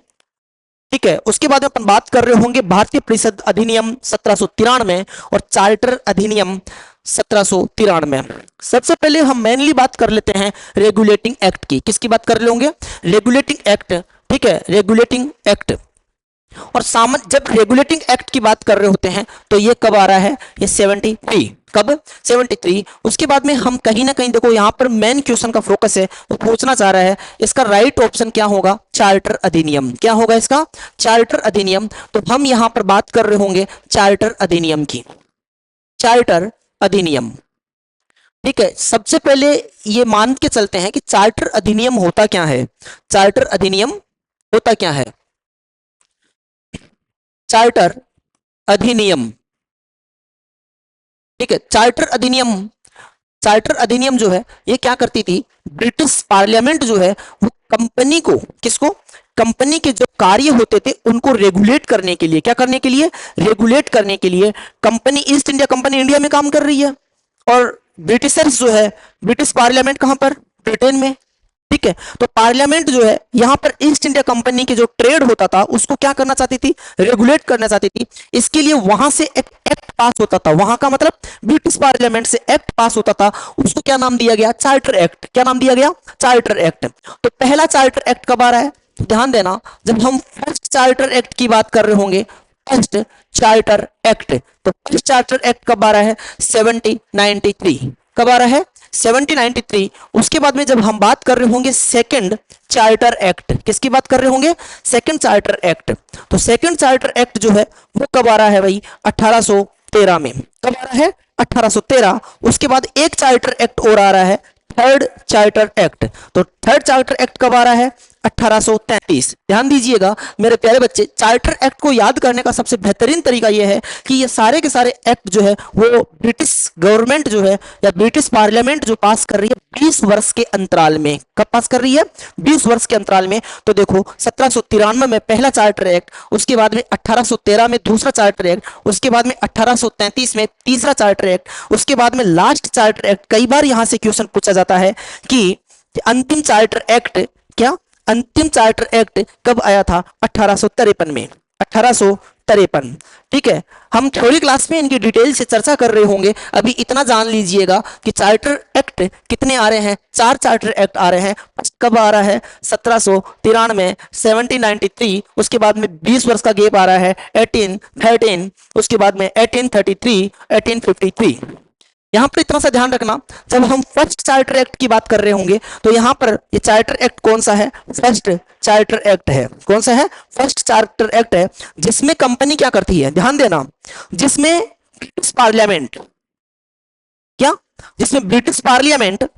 ठीक है, उसके बाद अपन बात कर रहे होंगे भारतीय परिषद अधिनियम 1793 और चार्टर अधिनियम 1793। सबसे पहले हम मेनली बात कर लेते हैं रेगुलेटिंग एक्ट की। किसकी बात कर रहे होंगे, रेगुलेटिंग एक्ट, ठीक है, रेगुलेटिंग एक्ट। और जब रेगुलेटिंग एक्ट की बात कर रहे होते हैं तो ये कब आ रहा है, ये 73, कब, 73। उसके बाद में हम कहीं ना कहीं देखो यहां पर मेन क्वेश्चन का फोकस है, वो पूछना चाह रहा है इसका राइट ऑप्शन क्या होगा, चार्टर अधिनियम। क्या होगा इसका, चार्टर अधिनियम। तो हम यहां पर बात कर रहे होंगे चार्टर अधिनियम की, चार्टर अधिनियम। ठीक है, सबसे पहले ये मान के चलते हैं कि चार्टर अधिनियम होता क्या है, चार्टर अधिनियम होता क्या है, चार्टर अधिनियम। ठीक है, चार्टर अधिनियम, चार्टर अधिनियम जो है ये क्या करती थी, ब्रिटिश पार्लियामेंट जो है वो कंपनी को, किसको, कंपनी के जो कार्य होते थे उनको रेगुलेट करने के लिए, क्या करने के लिए, रेगुलेट करने के लिए। Company, east India company India में काम कर रही है और ब्रिटिशर्स जो है, ब्रिटिश पार्लियामेंट कहां पर, ब्रिटेन में। ठीक है, तो पार्लियामेंट जो है यहां पर ईस्ट इंडिया कंपनी के जो ट्रेड होता था उसको क्या करना चाहती थी, रेगुलेट करना चाहती थी। इसके लिए वहां से एक एक्ट पास होता था, वहां का मतलब ब्रिटिश पार्लियामेंट से एक्ट पास होता था, उसको क्या नाम दिया गया, चार्टर एक्ट। क्या नाम दिया गया, चार्टर एक्ट। तो पहला चार्टर एक्ट कब आ रहा है, तो ध्यान देना, जब हम फर्स्ट चार्टर एक्ट की बात कर रहे होंगे, फर्स्ट चार्टर एक्ट, तो फर्स्ट चार्टर एक्ट कब आ रहा है, 1793। कब आ रहा है, 1793। उसके बाद में जब हम बात कर रहे होंगे सेकंड चार्टर एक्ट, किसकी बात कर रहे होंगे, सेकंड चार्टर एक्ट। तो सेकंड चार्टर एक्ट जो है वो कब आ रहा है भाई, 1813 में। कब आ रहा है, 1813। उसके बाद एक चार्टर एक्ट और आ रहा है, थर्ड चार्टर एक्ट। तो थर्ड चार्टर एक्ट कब आ रहा है, 1833। ध्यान दीजिएगा मेरे प्यारे बच्चे, चार्टर एक्ट को याद करने का सबसे बेहतरीन तरीका यह है कि ये सारे के सारे एक्ट जो है वो ब्रिटिश गवर्नमेंट जो है या ब्रिटिश पार्लियामेंट जो पास कर रही है 20 वर्ष के अंतराल में। कब पास कर रही है, 20 वर्ष के अंतराल में। तो देखो 1793 में पहला चार्टर एक्ट, उसके बाद में 1813 में दूसरा चार्टर एक्ट, उसके बाद में 1833 में तीसरा चार्टर एक्ट, उसके बाद में लास्ट चार्टर एक्ट। कई बार यहां से क्वेश्चन पूछा जाता है कि अंतिम चार्टर एक्ट, क्या, अंतिम चार्टर एक्ट कब आया था, 1853 में। 1853 1853। ठीक है, हम थ्योरी क्लास में इनकी डिटेल से चर्चा कर रहे होंगे। अभी इतना जान लीजिएगा कि चार्टर एक्ट कितने आ रहे हैं, 4 चार्टर एक्ट आ रहे हैं। कब आ रहा है, 1793, 1793, उसके बाद में 20 वर्ष का गैप आ रहा है 1813, उसके बाद में 1833, 1853। यहां पर इतना सा ध्यान रखना, जब हम फर्स्ट चार्टर एक्ट की बात कर रहे होंगे तो यहां पर ये चार्टर एक्ट कौन सा है, फर्स्ट चार्टर एक्ट है। कौन सा है, फर्स्ट चार्टर एक्ट है, जिसमें कंपनी क्या करती है, ध्यान देना, जिसमें ब्रिटिश पार्लियामेंट, क्या, जिसमें ब्रिटिश पार्लियामेंट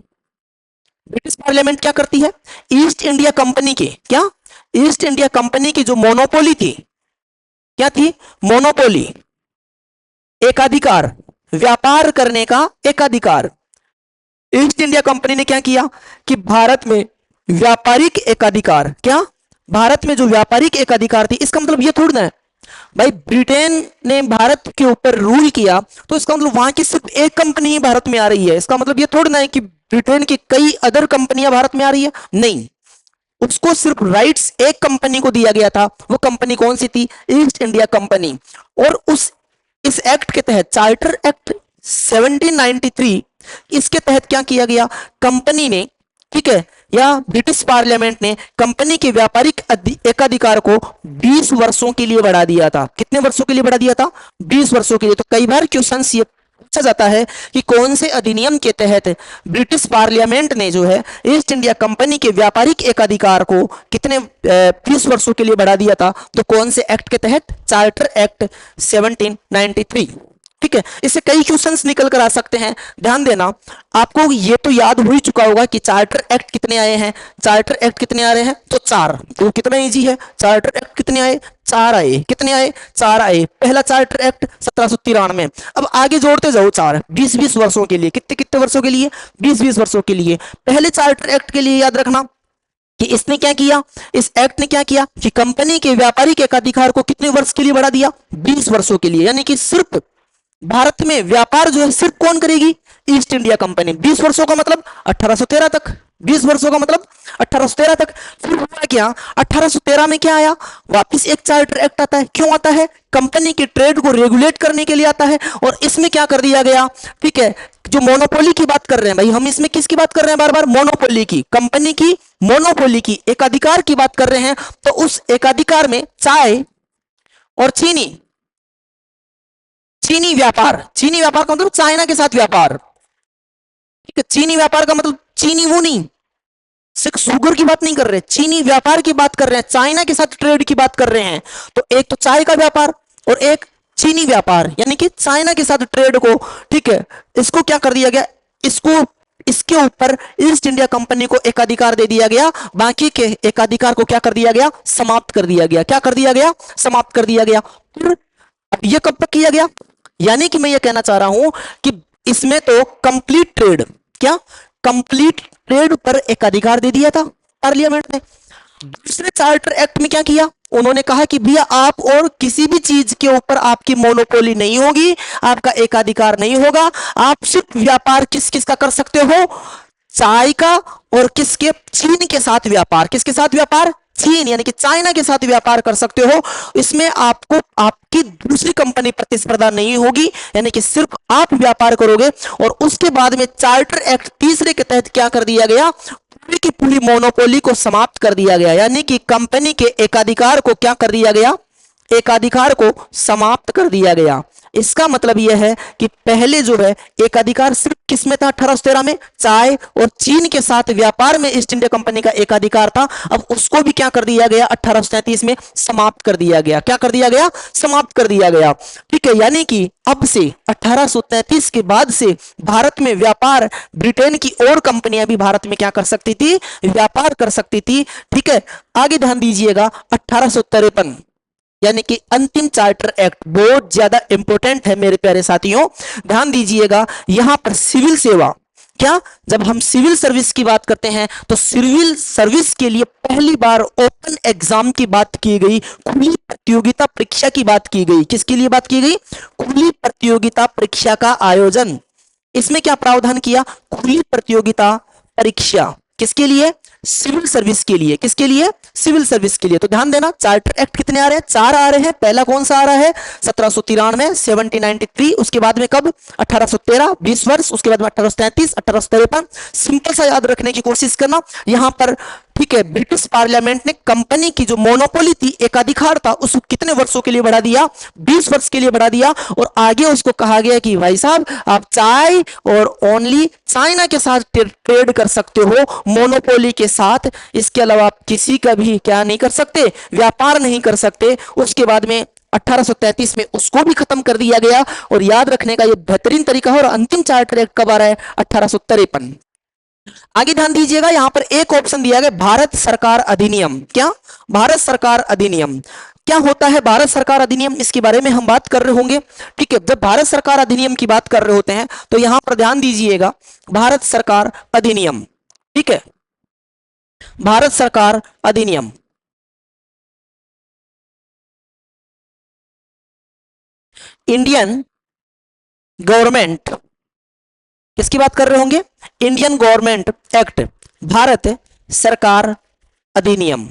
क्या करती है, ईस्ट इंडिया कंपनी की, क्या, ईस्ट इंडिया कंपनी की जो मोनोपोली थी, क्या थी, मोनोपोली, एकाधिकार, व्यापार करने का एकाधिकार। ईस्ट इंडिया कंपनी ने क्या किया कि भारत में व्यापारिक एकाधिकार, क्या, भारत में जो व्यापारिक एकाधिकार थी, इसका मतलब ये थोड़ी ना है भाई ब्रिटेन ने भारत के ऊपर रूल किया तो इसका मतलब वहां की सिर्फ एक कंपनी ही भारत में आ रही है। इसका मतलब ये थोड़ी ना है कि ब्रिटेन की कई अदर कंपनियां भारत में आ रही है, नहीं, उसको सिर्फ राइट्स एक कंपनी को दिया गया था। वो कंपनी कौन सी थी, ईस्ट इंडिया कंपनी। और इस एक्ट के तहत, चार्टर एक्ट 1793, इसके तहत क्या किया गया, कंपनी ने, ठीक है, या ब्रिटिश पार्लियामेंट ने कंपनी के व्यापारिक एकाधिकार को 20 वर्षों के लिए बढ़ा दिया था। कितने वर्षों के लिए बढ़ा दिया था, 20 वर्षों के लिए। तो कई बार क्वेश्चन ये पूछा जाता है कि कौन से अधिनियम के तहत ब्रिटिश पार्लियामेंट ने जो है ईस्ट इंडिया कंपनी के व्यापारिक एकाधिकार को कितने 20 वर्षों के लिए बढ़ा दिया था। तो कौन से एक्ट के तहत, चार्टर एक्ट 1793। ठीक है, इससे कई क्वेश्चंस निकल कर आ सकते हैं, ध्यान देना। आपको ये तो याद हो ही चुका होगा कि चार्टर एक्ट कितने आए हैं, चार्टर एक्ट कितने आ रहे हैं, तो 4। तो कितना इजी है, चार्टर एक्ट कितने आए, 4 आए। कितने आए, 4 आए। पहला चार्टर एक्ट 1793। अब आगे जोड़ते जाओ, 4 20-20 वर्षों के लिए, कितने कितने वर्षों के लिए, 20-20 वर्षों के लिए। पहले चार्टर एक्ट के लिए याद रखना कि इसने क्या किया, इस एक्ट ने क्या किया कि कंपनी के व्यापारिक एकाधिकार को कितने वर्ष के लिए बढ़ा दिया, 20 वर्षों के लिए। यानी कि सिर्फ भारत में व्यापार जो है सिर्फ कौन करेगी, ईस्ट इंडिया कंपनी। 20 वर्षों का मतलब 1813 तक, 20 वर्षों का मतलब 1813 तक। फिर हुआ क्या, 1813 में क्या आया, वापस एक चार्टर एक्ट आता है। क्यों आता है, कंपनी के ट्रेड को रेगुलेट करने के लिए आता है। और इसमें क्या कर दिया गया, ठीक है, जो मोनोपोली की बात कर रहे हैं भाई हम, इसमें किसकी बात कर रहे हैं, बार बार मोनोपोली की, कंपनी की मोनोपोली की, एकाधिकार की बात कर रहे हैं। तो उस एकाधिकार में चाय और चीनी व्यापार, चीनी व्यापार का मतलब चाइना के साथ व्यापार। ठीक है, चीनी व्यापार का मतलब चीनी वो नहीं, सिर्फ शुगर की बात नहीं कर रहे, चीनी व्यापार की बात कर रहे हैं, चाइना के साथ ट्रेड की बात कर रहे हैं। तो एक तो चाय का व्यापार और एक चीनी व्यापार, यानी कि चाइना के साथ ट्रेड को, ठीक है, इसको क्या कर दिया गया, इसको, इसके ऊपर ईस्ट इंडिया कंपनी को एकाधिकार दे दिया गया। बाकी के एकाधिकार को क्या कर दिया गया, समाप्त कर दिया गया। क्या कर दिया गया, समाप्त कर दिया गया। फिर अब ये कब तक किया गया, यानी कि मैं ये कहना चाह रहा हूं कि इसमें तो कंप्लीट ट्रेड, क्या, कंप्लीट ट्रेड पर एक अधिकार दे दिया था पार्लियामेंट ने। दूसरे चार्टर एक्ट में क्या किया, उन्होंने कहा कि भैया आप और किसी भी चीज के ऊपर आपकी मोनोपोली नहीं होगी, आपका एकाधिकार नहीं होगा। आप सिर्फ व्यापार किस किस का कर सकते हो, चाय का, और किसके, चीन के साथ व्यापार। किसके साथ व्यापार, चीन यानी कि चाइना के साथ व्यापार कर सकते हो। इसमें आपको आपकी दूसरी कंपनी प्रतिस्पर्धा नहीं होगी, यानी कि सिर्फ आप व्यापार करोगे। और उसके बाद में चार्टर एक्ट तीसरे के तहत क्या कर दिया गया, पूरी की पूरी मोनोपोली को समाप्त कर दिया गया। यानी कि कंपनी के एकाधिकार को क्या कर दिया गया, एकाधिकार को समाप्त कर दिया गया। इसका मतलब यह है कि पहले जो है एकाधिकार सिर्फ किसमें था, 1813 में, चाय और चीन के साथ व्यापार में ईस्ट इंडिया कंपनी का एकाधिकार था। अब उसको भी क्या कर दिया गया, 1837 में समाप्त कर दिया गया। क्या कर दिया गया, समाप्त कर दिया गया। ठीक है, यानी कि अब से 1833 के बाद से भारत में व्यापार, ब्रिटेन की और कंपनियां भी भारत में क्या कर सकती थी, व्यापार कर सकती थी। ठीक है, आगे ध्यान दीजिएगा, 1853 यानी कि अंतिम चार्टर एक्ट बहुत ज्यादा इंपॉर्टेंट है मेरे प्यारे साथियों, ध्यान दीजिएगा। यहां पर सिविल सेवा, क्या, जब हम सिविल सर्विस की बात करते हैं तो सिविल सर्विस के लिए पहली बार ओपन एग्जाम की बात की गई, खुली प्रतियोगिता परीक्षा की बात की गई। किसके लिए बात की गई, खुली प्रतियोगिता परीक्षा का आयोजन। इसमें क्या प्रावधान किया, खुली प्रतियोगिता परीक्षा, किसके लिए, सिविल सर्विस के लिए। किसके लिए? सिविल सर्विस के लिए। तो ध्यान देना, चार्टर एक्ट कितने आ रहे हैं? 4 आ रहे हैं। पहला कौन सा आ रहा है? 1793, 1793। उसके बाद में कब? 1813, 20 वर्ष। उसके बाद में 1833, 1853। सिंपल सा याद रखने की कोशिश करना यहां पर, ठीक है। ब्रिटिश पार्लियामेंट ने कंपनी की जो मोनोपोली थी, एकाधिकार था, उसको कितने वर्षों के लिए बढ़ा दिया? 20 वर्ष के लिए बढ़ा दिया। और आगे उसको कहा गया कि भाई साहब आप चाय और ओनली चाइना के साथ ट्रेड कर सकते हो, मोनोपोली के साथ। इसके अलावा आप किसी का भी क्या नहीं कर सकते? व्यापार नहीं कर सकते। उसके बाद में 1833 में उसको भी खत्म कर दिया गया। और याद रखने का ये बेहतरीन तरीका है। और अंतिम चार्टर एक्ट कब आ रहा है? 1853। आगे ध्यान दीजिएगा, यहां पर एक ऑप्शन दिया गया, भारत सरकार अधिनियम। क्या? भारत सरकार अधिनियम। क्या होता है भारत सरकार अधिनियम? इसके बारे में हम बात कर रहे होंगे, ठीक है। जब भारत सरकार अधिनियम की बात कर रहे होते हैं तो यहां पर ध्यान दीजिएगा, भारत सरकार अधिनियम, ठीक है। भारत सरकार अधिनियम, इंडियन गवर्नमेंट, किसकी बात कर रहे होंगे? इंडियन गवर्नमेंट एक्ट, भारत सरकार अधिनियम।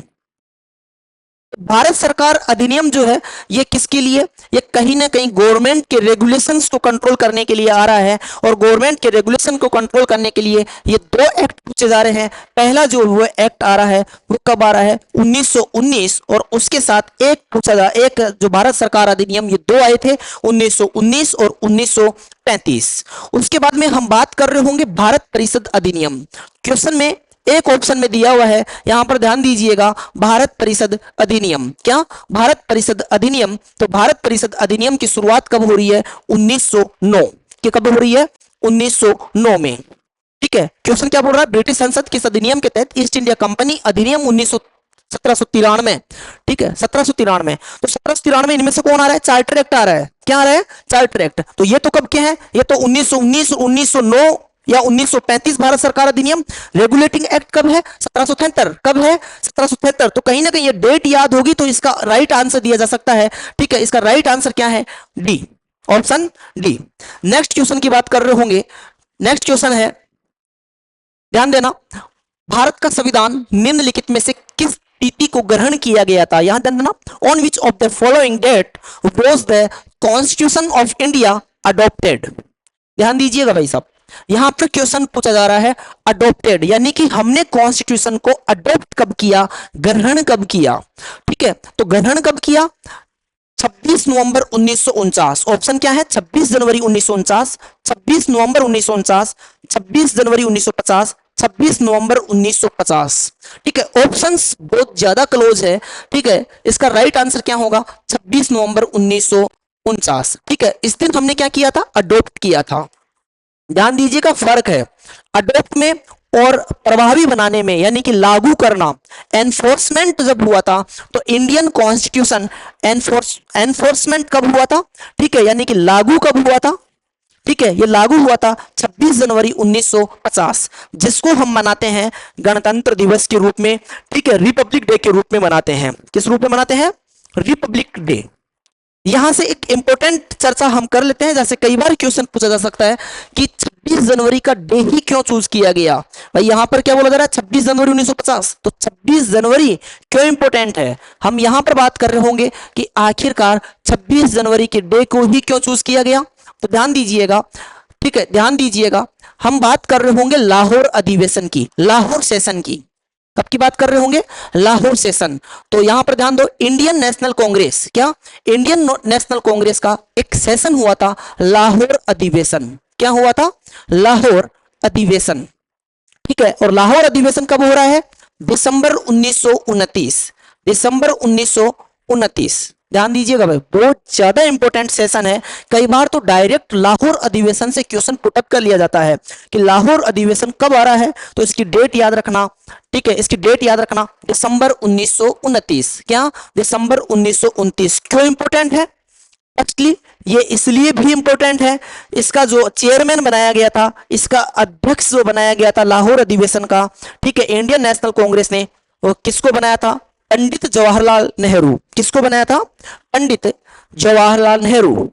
भारत सरकार अधिनियम जो है ये किसके लिए? ये कहीं ना कहीं गवर्नमेंट के रेगुलेशंस को कंट्रोल करने के लिए आ रहा है। और गवर्नमेंट के रेगुलेशन को कंट्रोल करने के लिए ये 2 एक्ट पूछे जा रहे हैं। पहला जो वो एक्ट आ रहा है वो कब आ रहा है? 1919। और उसके साथ एक पूछा जा, एक जो भारत सरकार अधिनियम, ये 2 आए थे, 1919 और 1935। उसके बाद में हम बात कर रहे होंगे भारत परिषद अधिनियम। क्वेश्चन में एक ऑप्शन में दिया हुआ है, यहां पर ध्यान दीजिएगा, भारत परिषद अधिनियम। क्या? भारत परिषद अधिनियम। तो भारत परिषद अधिनियम की शुरुआत कब हो रही है? 1909 की। कब हो रही है? 1909 में, ठीक है। क्वेश्चन क्या बोल रहा है? ब्रिटिश संसद किस अधिनियम के तहत ईस्ट इंडिया कंपनी अधिनियम 1793, ठीक है, 1793। तो 1793 इनमें से कौन आ रहा है? चार्टर एक्ट आ रहा है। क्या आ रहा है? Charter act. तो ये तो कब के हैं? ये तो 1919, 1909 या 1935 भारत सरकार अधिनियम। रेगुलेटिंग एक्ट कब है? 1773। कब है? 1773। तो कहीं ना कहीं ये डेट याद होगी तो इसका राइट आंसर दिया जा सकता है, ठीक है। इसका राइट आंसर क्या है? D, option D. Next question की बात कर रहे होंगे। नेक्स्ट क्वेश्चन है, ध्यान देना, भारत का संविधान निम्नलिखित में से किस तिथि को ग्रहण किया गया था? यहां ध्यान देना, on which of the following date was the constitution of India adopted. ध्यान दीजिएगा भाई साहब, यहां पर क्वेश्चन पूछा जा रहा है अडॉप्टेड, यानी कि हमने कॉन्स्टिट्यूशन को अडॉप्ट कब किया, ग्रहण कब किया, ठीक है। तो ग्रहण कब किया? 26 नवंबर 1949। ऑप्शन क्या है? 26 जनवरी 1949, 26 नवंबर 1949, 26 जनवरी 1950, 26 नवंबर 1950, ठीक है। ऑप्शंस बहुत ज्यादा क्लोज है, ठीक है। इसका राइट आंसर क्या होगा? 26 नवंबर 1949, ठीक है। इस दिन हमने क्या किया था? अडॉप्ट किया था। ध्यान दीजिएगा, फर्क है अडॉप्ट में और प्रभावी बनाने में, यानी कि लागू करना। एनफोर्समेंट जब हुआ था तो इंडियन कॉन्स्टिट्यूशन एनफोर्समेंट कब हुआ था, ठीक है, यानी कि लागू कब हुआ था, ठीक है। ये लागू हुआ था 26 जनवरी 1950, जिसको हम मनाते हैं गणतंत्र दिवस के रूप में, ठीक है, रिपब्लिक डे के रूप में मनाते हैं। किस रूप में मनाते हैं? Republic day. यहां से एक इंपॉर्टेंट चर्चा हम कर लेते हैं, जैसे कई बार क्वेश्चन पूछा जा सकता है कि 26 जनवरी का डे ही क्यों चूज किया गया। भाई यहां पर क्या बोला जा रहा है? 26 जनवरी 1950। तो 26 जनवरी क्यों इंपॉर्टेंट है, हम यहां पर बात कर रहे होंगे कि आखिरकार 26 जनवरी के डे को ही क्यों चूज किया गया। तो ध्यान दीजिएगा, ठीक है, ध्यान दीजिएगा, हम बात कर रहे होंगे लाहौर अधिवेशन की, लाहौर सेशन की। कब की बात कर रहे होंगे? लाहौर सेशन। तो यहां पर ध्यान दो, इंडियन नेशनल कांग्रेस, क्या? इंडियन नेशनल कांग्रेस का एक सेशन हुआ था, लाहौर अधिवेशन। क्या हुआ था? लाहौर अधिवेशन, ठीक है। और लाहौर अधिवेशन कब हो रहा है? दिसंबर 1929, दिसंबर 1929। ध्यान दीजिएगा भाई, बहुत ज्यादा इंपॉर्टेंट सेशन है। कई बार तो डायरेक्ट लाहौर अधिवेशन से क्वेश्चन पुटअप कर लिया जाता है कि लाहौर अधिवेशन कब आ रहा है, तो इसकी डेट याद रखना, ठीक है, इसकी डेट याद रखना, दिसंबर 1929। क्या? दिसंबर 1929। क्यों इंपॉर्टेंट है? एक्चुअली ये इसलिए भी इंपॉर्टेंट है, इसका जो चेयरमैन बनाया गया था, इसका अध्यक्ष जो बनाया गया था लाहौर अधिवेशन का, ठीक है, इंडियन नेशनल कांग्रेस ने, वो किसको बनाया था? पंडित जवाहरलाल नेहरू। किसको बनाया था? पंडित जवाहरलाल नेहरू,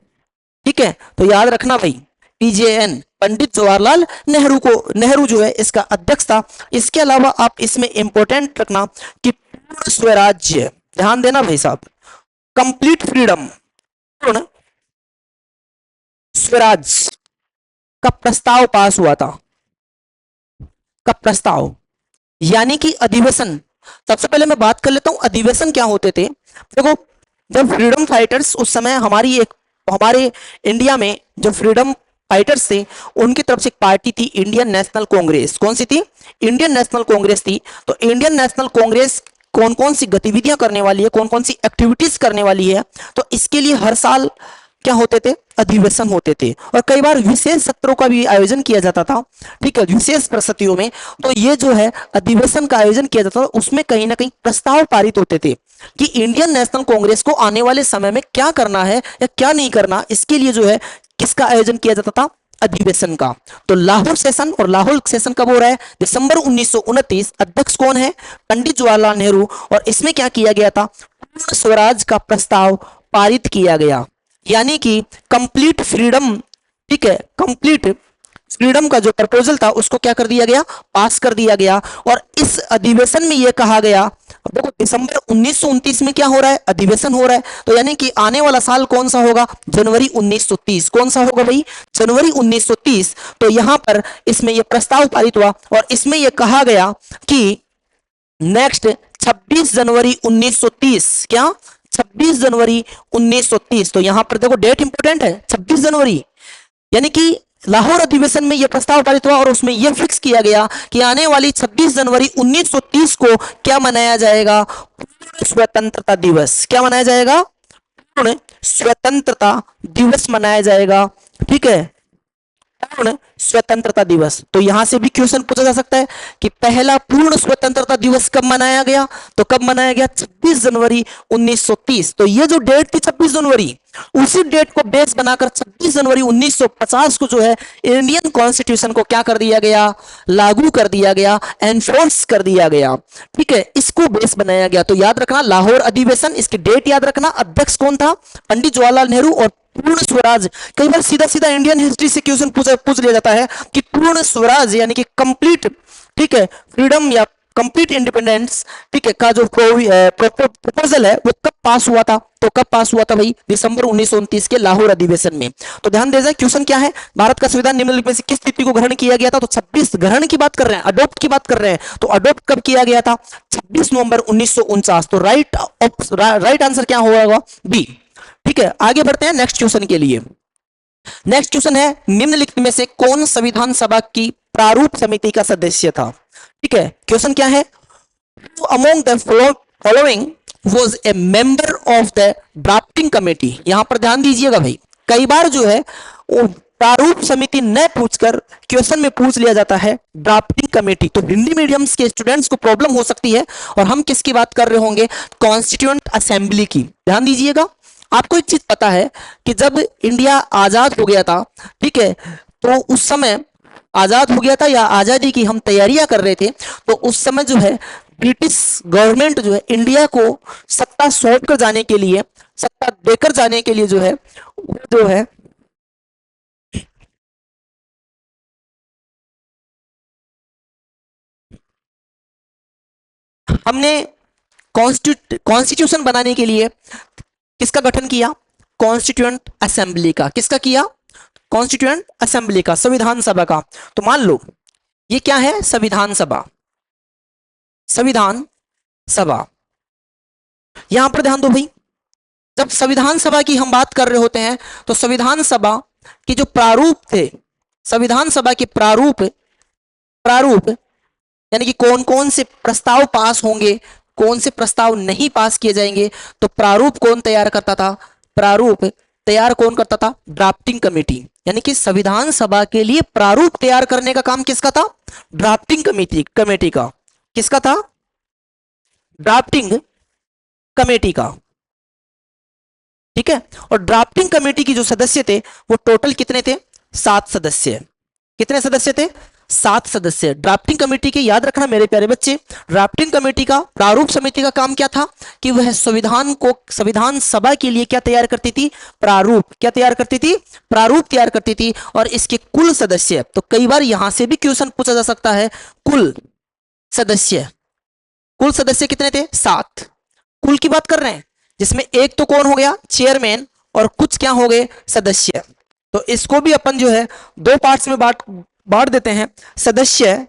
ठीक है। तो याद रखना भाई, पीजेएन पंडित जवाहरलाल नेहरू जो है इसका अध्यक्ष था। इसके अलावा आप इसमें इंपॉर्टेंट रखना कि पूर्ण स्वराज्य, ध्यान देना भाई साहब, कंप्लीट फ्रीडम, पूर्ण स्वराज का प्रस्ताव पास हुआ था, का प्रस्ताव यानी कि अधिवेशन। सबसे पहले मैं बात कर लेता हूं अधिवेशन क्या होते थे। देखो, जब फ्रीडम फाइटर्स उस समय हमारे इंडिया में जो फ्रीडम फाइटर्स थे उनकी तरफ से एक पार्टी थी इंडियन नेशनल कांग्रेस। कौन सी थी? इंडियन नेशनल कांग्रेस थी। तो इंडियन नेशनल कांग्रेस कौन कौन सी गतिविधियां करने वाली है, कौन कौन सी एक्टिविटीज करने वाली है, तो इसके लिए हर साल क्या होते थे? अधिवेशन होते थे। और कई बार विशेष सत्रों का भी आयोजन किया जाता था, ठीक है, विशेष परिस्थितियों में। तो ये जो है अधिवेशन का आयोजन किया जाता था, उसमें कहीं ना कहीं प्रस्ताव पारित होते थे कि इंडियन नेशनल कांग्रेस को आने वाले समय में क्या करना है या क्या नहीं करना। इसके लिए जो है किसका आयोजन किया जाता था? अधिवेशन का। तो लाहौर सेशन, और लाहौर सेशन कब हो रहा है? दिसंबर 1929। अध्यक्ष कौन है? पंडित जवाहरलाल नेहरू। और इसमें क्या किया गया था? पूर्ण स्वराज का प्रस्ताव पारित किया गया, यानी कि कंप्लीट फ्रीडम, ठीक है, कंप्लीट फ्रीडम का जो प्रपोजल था उसको क्या कर दिया गया? पास कर दिया गया। और इस अधिवेशन में यह कहा गया, देखो दिसंबर 1929 में क्या हो रहा है? अधिवेशन हो रहा है। तो यानी कि आने वाला साल कौन सा होगा? जनवरी 1930। कौन सा होगा भाई? जनवरी 1930। तो यहां पर इसमें यह प्रस्ताव पारित हुआ और इसमें यह कहा गया कि नेक्स्ट 26 जनवरी 1930, क्या 26 जनवरी 1930। तो यहां पर देखो डेट इंपोर्टेंट है, 26 जनवरी, यानी कि लाहौर अधिवेशन में यह प्रस्ताव पारित हुआ और उसमें यह फिक्स किया गया कि आने वाली 26 जनवरी 1930 को क्या मनाया जाएगा? पूर्ण स्वतंत्रता दिवस। क्या मनाया जाएगा? पूर्ण स्वतंत्रता दिवस मनाया जाएगा, ठीक है, पूर्ण स्वतंत्रता दिवस। तो यहां से भी क्वेश्चन पूछा जा सकता है कि पहला पूर्ण स्वतंत्रता दिवस कब मनाया गया? तो कब मनाया गया? 26 जनवरी 1930। तो ये जो डेट थी 26 जनवरी, उसी डेट को बेस बनाकर 26 जनवरी 1950 को जो है इंडियन कॉन्स्टिट्यूशन को क्या कर दिया गया? लागू कर दिया गया, एनफोर्स कर दिया गया, ठीक है, इसको बेस बनाया गया। तो याद रखना लाहौर अधिवेशन, इसकी डेट याद रखना, अध्यक्ष कौन था? पंडित जवाहरलाल नेहरू। और पूर्ण स्वराज, कई बार सीधा सीधा इंडियन हिस्ट्री से क्वेश्चन पूछ लिया जाता है कि पूर्ण स्वराज यानी कि कंप्लीट, ठीक है, फ्रीडम या कंप्लीट इंडिपेंडेंस, ठीक है, का जो प्रपोजल है वो कब पास हुआ था? तो कब पास हुआ था भाई? दिसंबर 1929 के लाहौर अधिवेशन में। तो ध्यान दे जाए क्वेश्चन क्या है, भारत का संविधान निम्नलिखित में से किस तिथि को ग्रहण किया गया था? तो 26, ग्रहण की बात कर रहे हैं, अडॉप्ट की बात कर रहे हैं। तो अडॉप्ट कब किया गया था? 26 नवंबर 1949। तो राइट आंसर क्या होगा? बी। ठीक है, आगे बढ़ते हैं नेक्स्ट क्वेश्चन के लिए। नेक्स्ट क्वेश्चन है, निम्नलिखित में से कौन संविधान सभा की प्रारूप समिति का सदस्य था? ठीक है, क्वेश्चन क्या है? Among the following was a member of the drafting committee. यहां पर ध्यान दीजिएगा भाई, कई बार जो है वो प्रारूप समिति न पूछकर क्वेश्चन में पूछ लिया जाता है ड्राफ्टिंग कमेटी। तो हिंदी मीडियम्स के स्टूडेंट्स को प्रॉब्लम हो सकती है। और हम किसकी बात कर रहे होंगे? कॉन्स्टिट्यूएंट असेंबली की। ध्यान दीजिएगा, आपको एक चीज पता है कि जब इंडिया आजाद हो गया था, ठीक है, तो उस समय आजाद हो गया था या आजादी की हम तैयारियां कर रहे थे, तो उस समय जो है ब्रिटिश गवर्नमेंट जो है इंडिया को सत्ता सौंप कर जाने के लिए, सत्ता देकर जाने के लिए जो है वो जो है हमने कॉन्स्टिट्यूशन बनाने के लिए किसका गठन किया? कॉन्स्टिट्यूएंट असेंबली का। किसका किया? कॉन्स्टिट्यूएंट असेंबली का, संविधान सभा का। तो मान लो ये क्या है? संविधान सभा। संविधान सभा, यहां पर ध्यान दो भाई, जब संविधान सभा की हम बात कर रहे होते हैं तो संविधान सभा के जो प्रारूप थे, संविधान सभा के प्रारूप प्रारूप यानी कि कौन कौन से प्रस्ताव पास होंगे, कौन से प्रस्ताव नहीं पास किए जाएंगे, तो प्रारूप कौन तैयार करता था? प्रारूप तैयार कौन करता था? Drafting committee. यानी कि संविधान सभा के लिए प्रारूप तैयार करने का काम किसका था? ड्राफ्टिंग कमेटी का। किसका था? ड्राफ्टिंग कमेटी का। ठीक है, और ड्राफ्टिंग कमेटी की जो सदस्य थे वो टोटल कितने थे? 7 सदस्य। कितने सदस्य थे? 7 सदस्य। ड्राफ्टिंग कमेटी के, याद रखना मेरे प्यारे बच्चे, ड्राफ्टिंग कमेटी का, प्रारूप समिति का काम क्या था कि वह संविधान को, संविधान सभा के लिए क्या तैयार करती थी? प्रारूप। क्या तैयार करती थी? प्रारूप तैयार करती थी। और इसके कुल सदस्य, तो कई बार यहां से भी क्वेश्चन पूछा जा सकता है, कुल सदस्य, कुल सदस्य कितने थे? 7। कुल की बात कर रहे हैं, जिसमें एक तो कौन हो गया? चेयरमैन, और कुछ क्या हो गए? सदस्य। तो इसको भी अपन जो है दो पार्ट्स में बांट देते हैं, सदस्य,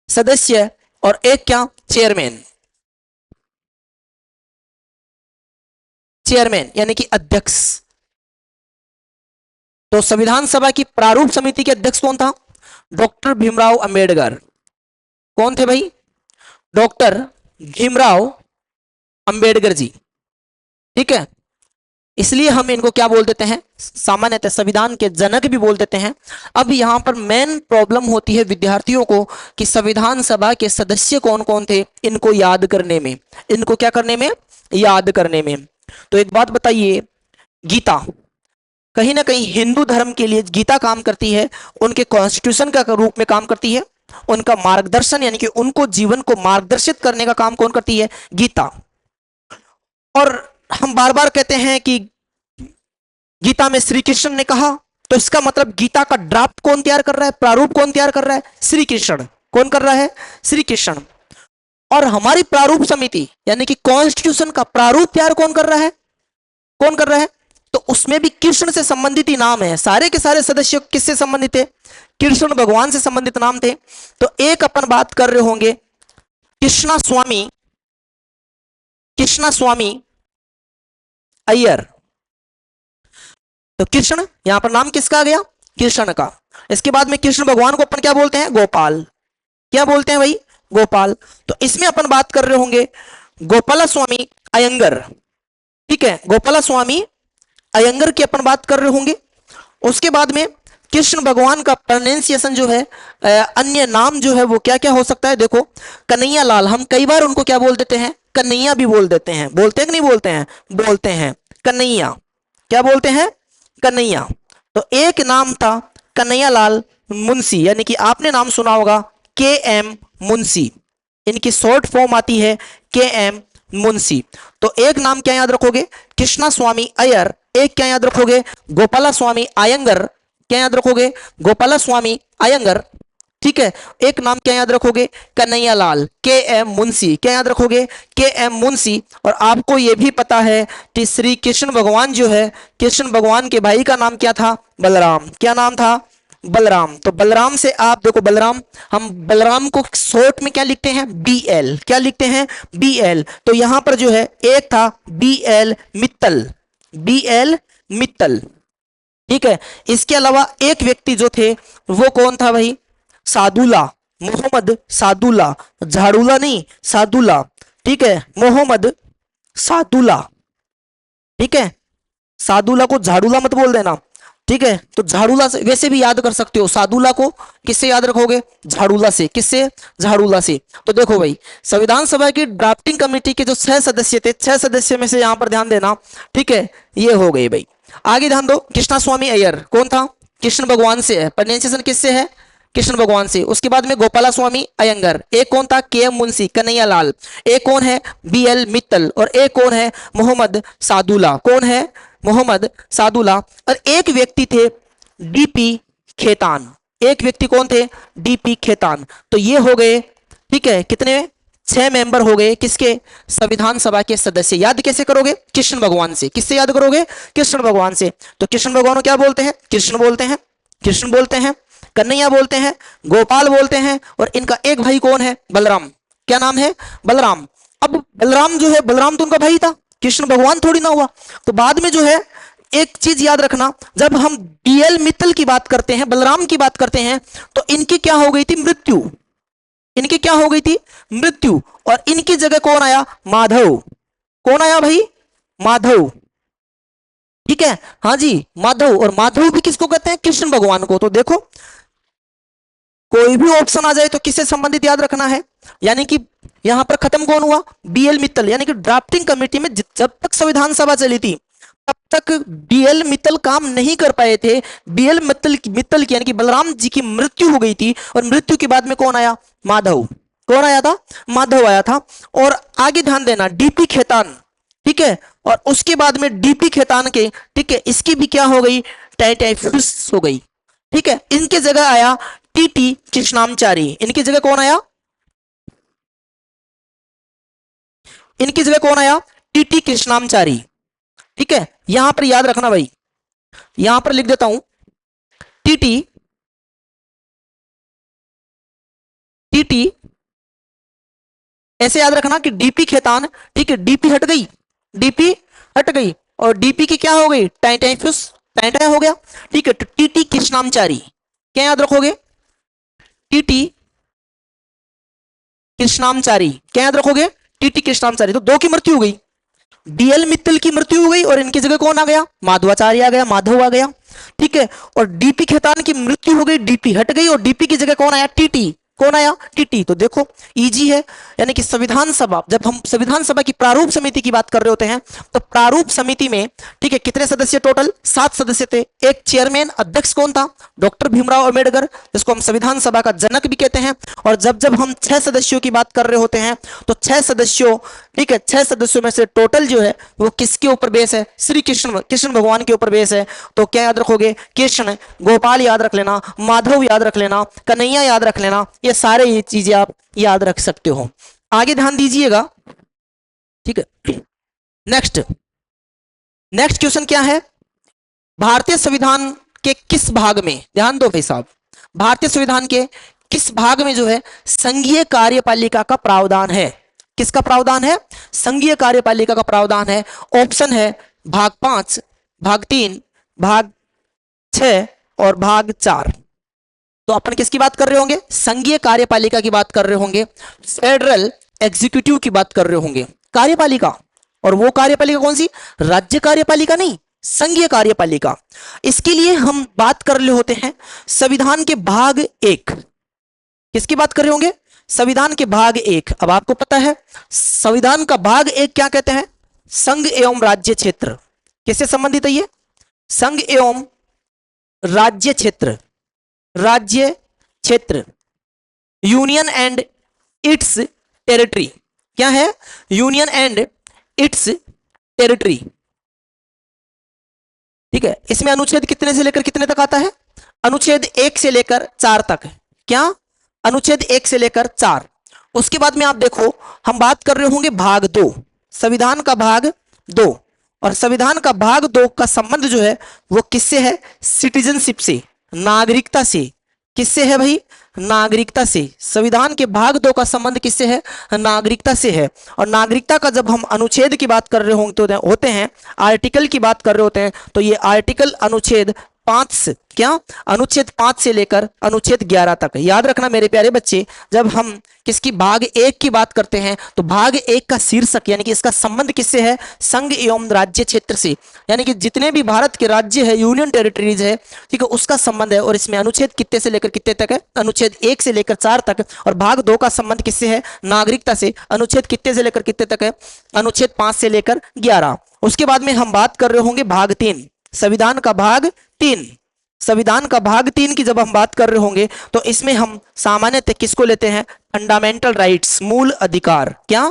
सदस्य और एक क्या? चेयरमैन। चेयरमैन यानी कि अध्यक्ष। तो संविधान सभा की प्रारूप समिति के अध्यक्ष कौन था? डॉक्टर भीमराव अंबेडकर। कौन थे भाई? डॉक्टर भीमराव अंबेडकर जी। ठीक है, इसलिए हम इनको क्या बोल देते हैं? सामान्यतः संविधान के जनक भी बोल देते हैं। अब यहां पर मेन प्रॉब्लम होती है विद्यार्थियों को कि संविधान सभा के सदस्य कौन कौन थे, इनको याद करने में, इनको क्या करने में? याद करने में। तो एक बात बताइए, गीता कहीं ना कहीं हिंदू धर्म के लिए गीता काम करती है, उनके कॉन्स्टिट्यूशन का रूप में काम करती है, उनका मार्गदर्शन यानी कि उनको जीवन को मार्गदर्शित करने का काम कौन करती है? गीता। और हम बार बार कहते हैं कि गीता में श्री कृष्ण ने कहा, तो इसका मतलब गीता का ड्राफ्ट कौन तैयार कर रहा है? प्रारूप कौन तैयार कर रहा है? श्री कृष्ण। कौन कर रहा है? श्री कृष्ण। और हमारी प्रारूप समिति यानी कि कॉन्स्टिट्यूशन का प्रारूप तैयार कौन कर रहा है? कौन कर रहा है? तो उसमें भी कृष्ण से संबंधित ही नाम है, सारे के सारे सदस्य किससे संबंधित थे? कृष्ण भगवान से संबंधित नाम थे। तो एक अपन बात कर रहे होंगे कृष्णा स्वामी, कृष्णा स्वामी अय्यर। तो कृष्ण यहां पर नाम किसका आ गया? कृष्ण का। इसके बाद में कृष्ण भगवान को अपन क्या बोलते हैं? गोपाल। क्या बोलते हैं भाई? गोपाल। तो इसमें अपन बात कर रहे होंगे गोपाला स्वामी अयंगर। ठीक है, गोपाला स्वामी अयंगर की अपन बात कर रहे होंगे। उसके बाद में कृष्ण भगवान का प्रोनाउंसिएशन जो है, अन्य नाम जो है वो क्या क्या हो सकता है? देखो, कन्हैया लाल, हम कई बार उनको क्या बोल देते हैं? कन्हैया भी बोल देते हैं। बोलते हैं कि नहीं बोलते हैं? बोलते हैं कन्हैया। क्या बोलते हैं? कन्हैया। तो एक नाम था कन्हैया लाल मुंशी, यानी कि आपने नाम सुना होगा के एम मुंशी, इनकी शॉर्ट फॉर्म आती है के एम मुंशी। तो एक नाम क्या याद रखोगे? कृष्णा स्वामी अय्यर। एक क्या याद रखोगे? गोपाला स्वामी अयंगर। क्या याद रखोगे? गोपाला स्वामी अयंगर। ठीक है, एक नाम क्या याद रखोगे? कन्हैया लाल, के एम मुंशी। क्या याद रखोगे? के एम मुंशी। और आपको यह भी पता है कि श्री कृष्ण भगवान जो है, कृष्ण भगवान के भाई का नाम क्या था? बलराम। क्या नाम था? बलराम। तो बलराम से आप देखो, बलराम, हम बलराम को शॉर्ट में क्या लिखते हैं? B L. क्या लिखते हैं? B L. तो यहां पर जो है एक था B L Mittal, B L Mittal. ठीक है, इसके अलावा एक व्यक्ति जो थे वो कौन था भाई? सादुल्ला, मोहम्मद सादुल्ला, झाड़ूला नहीं, सादुल्ला। ठीक है, मोहम्मद सादुल्ला। ठीक है, सादुल्ला को झाड़ूला मत बोल देना। ठीक है, तो झाड़ूला से वैसे भी याद कर सकते हो, सादुल्ला को किससे याद रखोगे? झाड़ूला से। किससे? झाड़ूला से। तो देखो भाई, संविधान सभा की ड्राफ्टिंग कमेटी के जो 6 सदस्य थे, 6 सदस्य में से यहां पर ध्यान देना। ठीक है, ये हो गए भाई। आगे ध्यान दो, कृष्णा स्वामी अय्यर कौन था? कृष्ण भगवान से है, प्रोनाउंसिएशन किससे है? कृष्ण भगवान से। उसके बाद में गोपाला स्वामी अयंगर। एक कौन था? के एम मुंशी, कन्हैया लाल। एक कौन है? B L Mittal. और एक कौन है? मोहम्मद सादुल्ला। कौन है? मोहम्मद सादुल्ला। और एक व्यक्ति थे डीपी खेतान। एक व्यक्ति कौन थे? डीपी खेतान। तो ये हो गए, ठीक है, कितने? 6 मेंबर हो गए किसके? संविधान सभा के सदस्य। याद कैसे करोगे? कृष्ण भगवान से। किससे याद करोगे? कृष्ण भगवान से। तो कृष्ण भगवान को क्या बोलते हैं? कृष्ण बोलते हैं, कृष्ण बोलते हैं, कन्हैया बोलते हैं, गोपाल बोलते हैं, और इनका एक भाई कौन है? बलराम। क्या नाम है? बलराम। अब बलराम जो है, बलराम तो उनका भाई था, कृष्ण भगवान थोड़ी ना हुआ। तो बाद में जो है एक चीज याद रखना, जब हम बीएल मित्तल की बात करते हैं, बलराम की बात करते हैं, तो इनकी क्या हो गई थी? मृत्यु। इनकी क्या हो गई थी? मृत्यु। और इनकी जगह कौन आया? माधव। कौन आया भाई? माधव। ठीक है, हाँ जी, माधव। और माधव भी किसको कहते हैं? कृष्ण भगवान को। तो देखो, कोई भी ऑप्शन आ जाए तो किससे संबंधित याद रखना है। यानी कि यहां पर खत्म कौन हुआ? बीएल मित्तल। यानी कि ड्राफ्टिंग कमेटी में जब तक संविधान सभा चली थी तब तक बीएल मित्तल काम नहीं कर पाए थे, बीएल मित्तल की यानी कि बलराम जी की मृत्यु हो गई थी, और मृत्यु के बाद में कौन आया? माधव। कौन आया था? माधव आया था। और आगे ध्यान देना, डीपी खेतान, ठीक है, और उसके बाद में डीपी खेतान के, ठीक है, इसकी भी क्या हो गई? टाइटाइफस हो गई, ठीक है। इनके जगह आया टीटी कृष्णामचारी। इनकी जगह कौन आया? इनकी जगह कौन आया? टीटी कृष्णामचारी, ठीक है। यहां पर याद रखना भाई, यहां पर लिख देता हूं टीटी, टीटी ऐसे याद रखना कि डीपी खेतान, ठीक है, डीपी हट गई, डीपी हट गई, और डीपी की क्या हो गई? टाइटाइफस, टाइटा हो गया, ठीक है। तो टीटी कृष्णामचारी क्या याद रखोगे? टीटी कृष्णामचारी क्या याद रखोगे? टीटी कृष्णामचारी। तो दो की मृत्यु हो गई, बीएल मित्तल की मृत्यु हो गई, और इनकी जगह कौन आ गया? माधवाचार्य आ गया, माधव आ गया, ठीक है। और डीपी खेतान की मृत्यु हो गई, डीपी हट गई, और डीपी की जगह कौन आया? टीटी। कौन आया? टीटी। तो देखो इजी है, यानी कि संविधान सभा, जब हम संविधान सभा की प्रारूप समिति की बात कर रहे होते हैं, तो प्रारूप समिति में, ठीक है, कितने सदस्य? टोटल 7 सदस्य थे। एक चेयरमैन, अध्यक्ष कौन था? डॉक्टर भीमराव अंबेडकर, जिसको हम संविधान सभा का जनक भी कहते हैं। और जब जब हम 6 सदस्यों की बात कर रहे होते हैं, तो 6 सदस्यों, ठीक है, 6 सदस्यों में से टोटल जो है वो किसके ऊपर बेस है? श्री कृष्ण, कृष्ण भगवान के ऊपर बेस है। तो क्या याद रखोगे? कृष्ण, गोपाल याद रख लेना, माधव याद रख लेना, कन्हैया याद रख लेना, ये सारे ये चीजें आप याद रख सकते हो। आगे ध्यान दीजिएगा, ठीक है। नेक्स्ट, नेक्स्ट क्वेश्चन क्या है? भारतीय संविधान के किस भाग में, ध्यान दो भाई साहब, भारतीय संविधान के किस भाग में जो है संघीय कार्यपालिका का प्रावधान है? किसका प्रावधान है? संघीय कार्यपालिका का प्रावधान है। ऑप्शन है भाग 5, भाग 3, भाग 6 और भाग 4। तो अपन किसकी बात कर रहे होंगे? संघीय कार्यपालिका की बात कर रहे होंगे, फेडरल एग्जीक्यूटिव की बात कर रहे होंगे। कार्यपालिका, और वो कार्यपालिका कौन सी? राज्य कार्यपालिका नहीं, संघीय कार्यपालिका। इसके लिए हम बात कर रहे होते हैं संविधान के भाग 1। किसकी बात कर रहे होंगे? संविधान के भाग 1। अब आपको पता है संविधान का भाग 1 क्या कहते हैं? संघ एवं राज्य क्षेत्र। किससे संबंधित है ये? संघ एवं राज्य क्षेत्र, राज्य क्षेत्र, यूनियन एंड इट्स टेरिटरी। क्या है? यूनियन एंड इट्स टेरिटरी, ठीक है। इसमें अनुच्छेद कितने से लेकर कितने तक आता है? अनुच्छेद 1 से लेकर 4 तक। क्या? अनुच्छेद 1 से लेकर 4। उसके बाद में आप देखो, हम बात कर रहे होंगे भाग 2, संविधान का भाग 2। और संविधान का भाग 2 का संबंध जो है वो किससे है? सिटीजनशिप से, नागरिकता से। किससे है भाई? नागरिकता से। संविधान के भाग 2 का संबंध किससे है? नागरिकता से है। और नागरिकता का जब हम अनुच्छेद की बात कर रहे होते हैं, आर्टिकल की बात कर रहे होते हैं, तो ये आर्टिकल अनुच्छेद 5 से, क्या? अनुच्छेद 5 से लेकर अनुच्छेद 11 तक। याद रखना मेरे प्यारे बच्चे, जब हम किसकी भाग 1 की बात करते हैं, तो भाग 1 का शीर्षक यानी कि इसका संबंध किससे है? संघ एवं राज्य क्षेत्र से, यानी कि जितने भी भारत के राज्य है, यूनियन टेरिटरीज है, ठीक है, उसका संबंध है। और इसमें अनुच्छेद कितने से लेकर कितने तक है? अनुच्छेद 1 से लेकर 4 तक। और भाग 2 का संबंध किससे है? नागरिकता से। अनुच्छेद कितने से लेकर कितने तक है? अनुच्छेद 5 से लेकर 11। उसके बाद में हम बात कर रहे होंगे भाग 3, संविधान का भाग 3। संविधान का भाग 3 की जब हम बात कर रहे होंगे, तो इसमें हम सामान्यतः किसको लेते हैं? फंडामेंटल राइट्स, मूल अधिकार। क्या?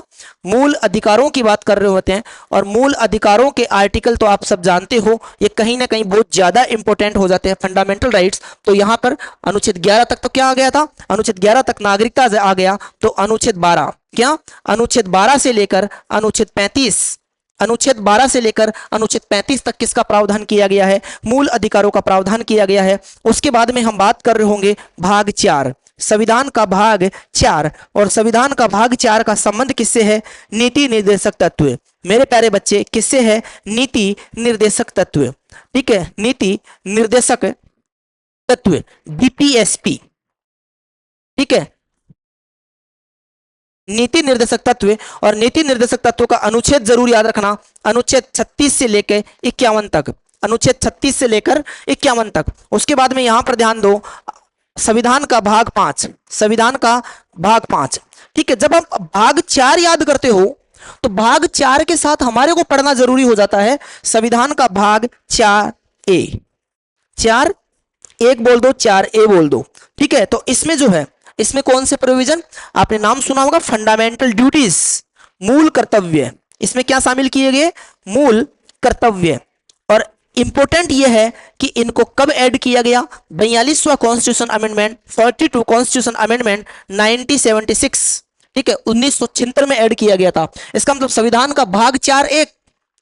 मूल अधिकारों की बात कर रहे होते हैं। और मूल अधिकारों के आर्टिकल तो आप सब जानते हो, ये कहीं ना कहीं बहुत ज्यादा इंपॉर्टेंट हो जाते हैं, फंडामेंटल राइट्स। तो यहां पर अनुच्छेद 11 तक तो क्या आ गया था? अनुच्छेद 11 तक नागरिकता आ गया। तो अनुच्छेद 12, क्या? अनुच्छेद 12 से लेकर अनुच्छेद 35, अनुच्छेद 12 से लेकर अनुच्छेद 35 तक किसका प्रावधान किया गया है? मूल अधिकारों का प्रावधान किया गया है। उसके बाद में हम बात कर रहे होंगे भाग 4, संविधान का भाग 4। और संविधान का भाग 4 का संबंध किससे है? नीति निर्देशक तत्व। मेरे प्यारे बच्चे, किससे है? नीति निर्देशक तत्व, ठीक है, नीति निर्देशक तत्व, डीपीएसपी, ठीक है, नीति निर्देशक तत्व। और नीति निर्देशक तत्व का अनुच्छेद जरूर याद रखना, अनुच्छेद 36 से लेकर 51 तक। अनुच्छेद 36 से लेकर 51 तक। उसके बाद में यहां पर ध्यान दो, संविधान का भाग 5, संविधान का भाग 5, ठीक है। जब आप भाग 4 याद करते हो, तो भाग 4 के साथ हमारे को पढ़ना जरूरी हो जाता है संविधान का भाग 4A। 4 1 बोल दो, 4A बोल दो, ठीक है। तो इसमें जो है, इसमें कौन से प्रोविजन, आपने नाम सुना होगा फंडामेंटल ड्यूटीज, मूल कर्तव्य। इसमें क्या शामिल किए गए, मूल कर्तव्य। और इंपॉर्टेंट यह है कि इनको कब ऐड किया गया, 42वां कॉन्स्टिट्यूशन अमेंडमेंट, 42 कॉन्स्टिट्यूशन अमेंडमेंट 1976, ठीक है, 1976 में ऐड किया गया था। इसका मतलब संविधान का भाग 4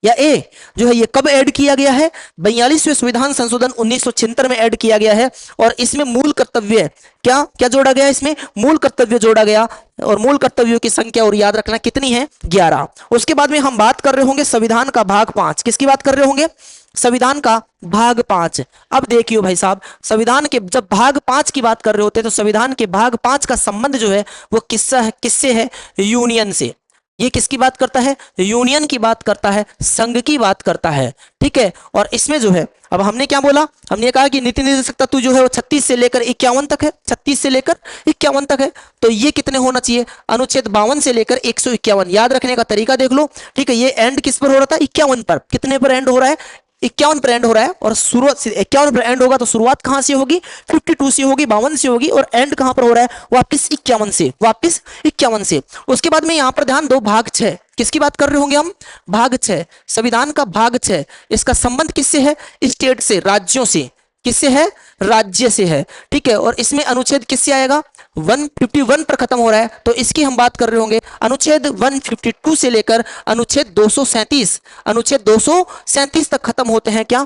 या ए जो है ये कब ऐड किया गया है, 42वें संविधान संशोधन 1976 में ऐड किया गया है। और इसमें मूल कर्तव्य क्या क्या जोड़ा गया, इसमें मूल कर्तव्य जोड़ा गया। और मूल कर्तव्यों की संख्या और याद रखना कितनी है, 11। उसके बाद में हम बात कर रहे होंगे संविधान का भाग 5, किसकी बात कर रहे होंगे, संविधान का भाग 5। अब देखियो भाई साहब, संविधान के जब भाग 5 की बात कर रहे होते हैं तो संविधान के भाग 5 का संबंध जो है वो किससे है, यूनियन से। ये किसकी बात करता है, यूनियन की बात करता है, संघ की बात करता है, ठीक है। और इसमें जो है, अब हमने क्या बोला, हमने कहा कि नीति निर्देशक तत्व जो है वो 36 से लेकर 51 तक है, 36 से लेकर 51 तक है। तो ये कितने होना चाहिए, अनुच्छेद 52 से लेकर 151। याद रखने का तरीका देख लो, ठीक है। ये एंड किस पर हो रहा था, 51 पर। कितने पर एंड हो रहा है, 51 पर एंड हो रहा है। और शुरुआत से 51 पर एंड होगा तो शुरुआत कहां से होगी, 52 से होगी, 52 से होगी। और एंड कहां पर हो रहा है, वापस 51 से, वापस 51 से। उसके बाद में यहां पर ध्यान दो, भाग 6 किसकी बात कर रहे होंगे हम, भाग 6, संविधान का भाग 6। इसका संबंध किससे है, स्टेट से, राज्यों से। किससे है, राज्य से है, ठीक है। और इसमें अनुच्छेद किससे आएगा, 151 पर खत्म हो रहा है, तो इसकी हम बात कर रहे होंगे अनुच्छेद 152 से लेकर अनुच्छेद 237, अनुच्छेद 237 तक खत्म होते हैं क्या,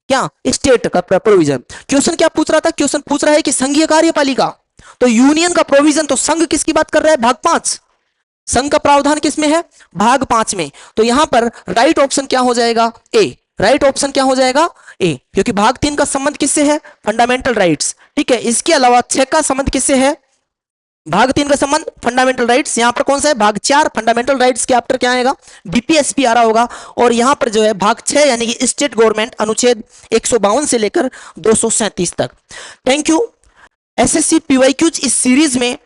क्या स्टेट का प्रोविजन। क्वेश्चन क्या पूछ रहा था, क्वेश्चन पूछ रहा है कि संघीय कार्यपालिका, तो यूनियन का प्रोविजन, तो संघ किसकी बात कर रहा है, भाग 5। संघ का प्रावधान किसमें है, भाग 5 में। तो यहां पर राइट ऑप्शन क्या हो जाएगा, ए। राइट ऑप्शन क्या हो जाएगा, ए, क्योंकि भाग 3 का संबंध किससे है, फंडामेंटल राइट्स, ठीक है। इसके अलावा 6 का संबंध किससे है, भाग 3 का संबंध फंडामेंटल राइट्स। यहां पर कौन सा है, भाग 4, फंडामेंटल राइट्स के आफ्टर क्या आएगा, बीपीएसपी आ रहा होगा। और यहां पर जो है भाग 6 यानी कि स्टेट गवर्नमेंट, अनुच्छेद 152 से लेकर 237 तक। Thank you. एसएससी पीवाईक्यूज इस सीरीज में,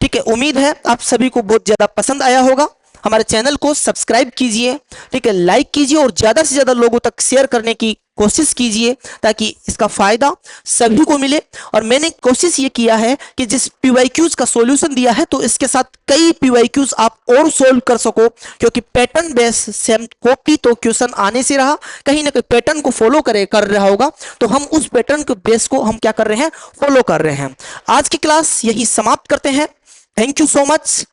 ठीक है, उम्मीद है आप सभी को बहुत ज्यादा पसंद आया होगा। हमारे चैनल को सब्सक्राइब कीजिए, ठीक है, लाइक कीजिए और ज्यादा से ज्यादा लोगों तक शेयर करने की कोशिश कीजिए ताकि इसका फायदा सभी को मिले। और मैंने कोशिश ये किया है कि जिस पीवाईक्यूज का सॉल्यूशन दिया है तो इसके साथ कई पीवाईक्यूज आप और सोल्व कर सको, क्योंकि पैटर्न बेस सेम कॉपी तो क्वेश्चन आने से रहा, कहीं ना कहीं पैटर्न को फॉलो कर रहा होगा, तो हम उस पैटर्न के बेस को हम क्या कर रहे हैं, फॉलो कर रहे हैं। आज की क्लास यही समाप्त करते हैं। Thank you so much.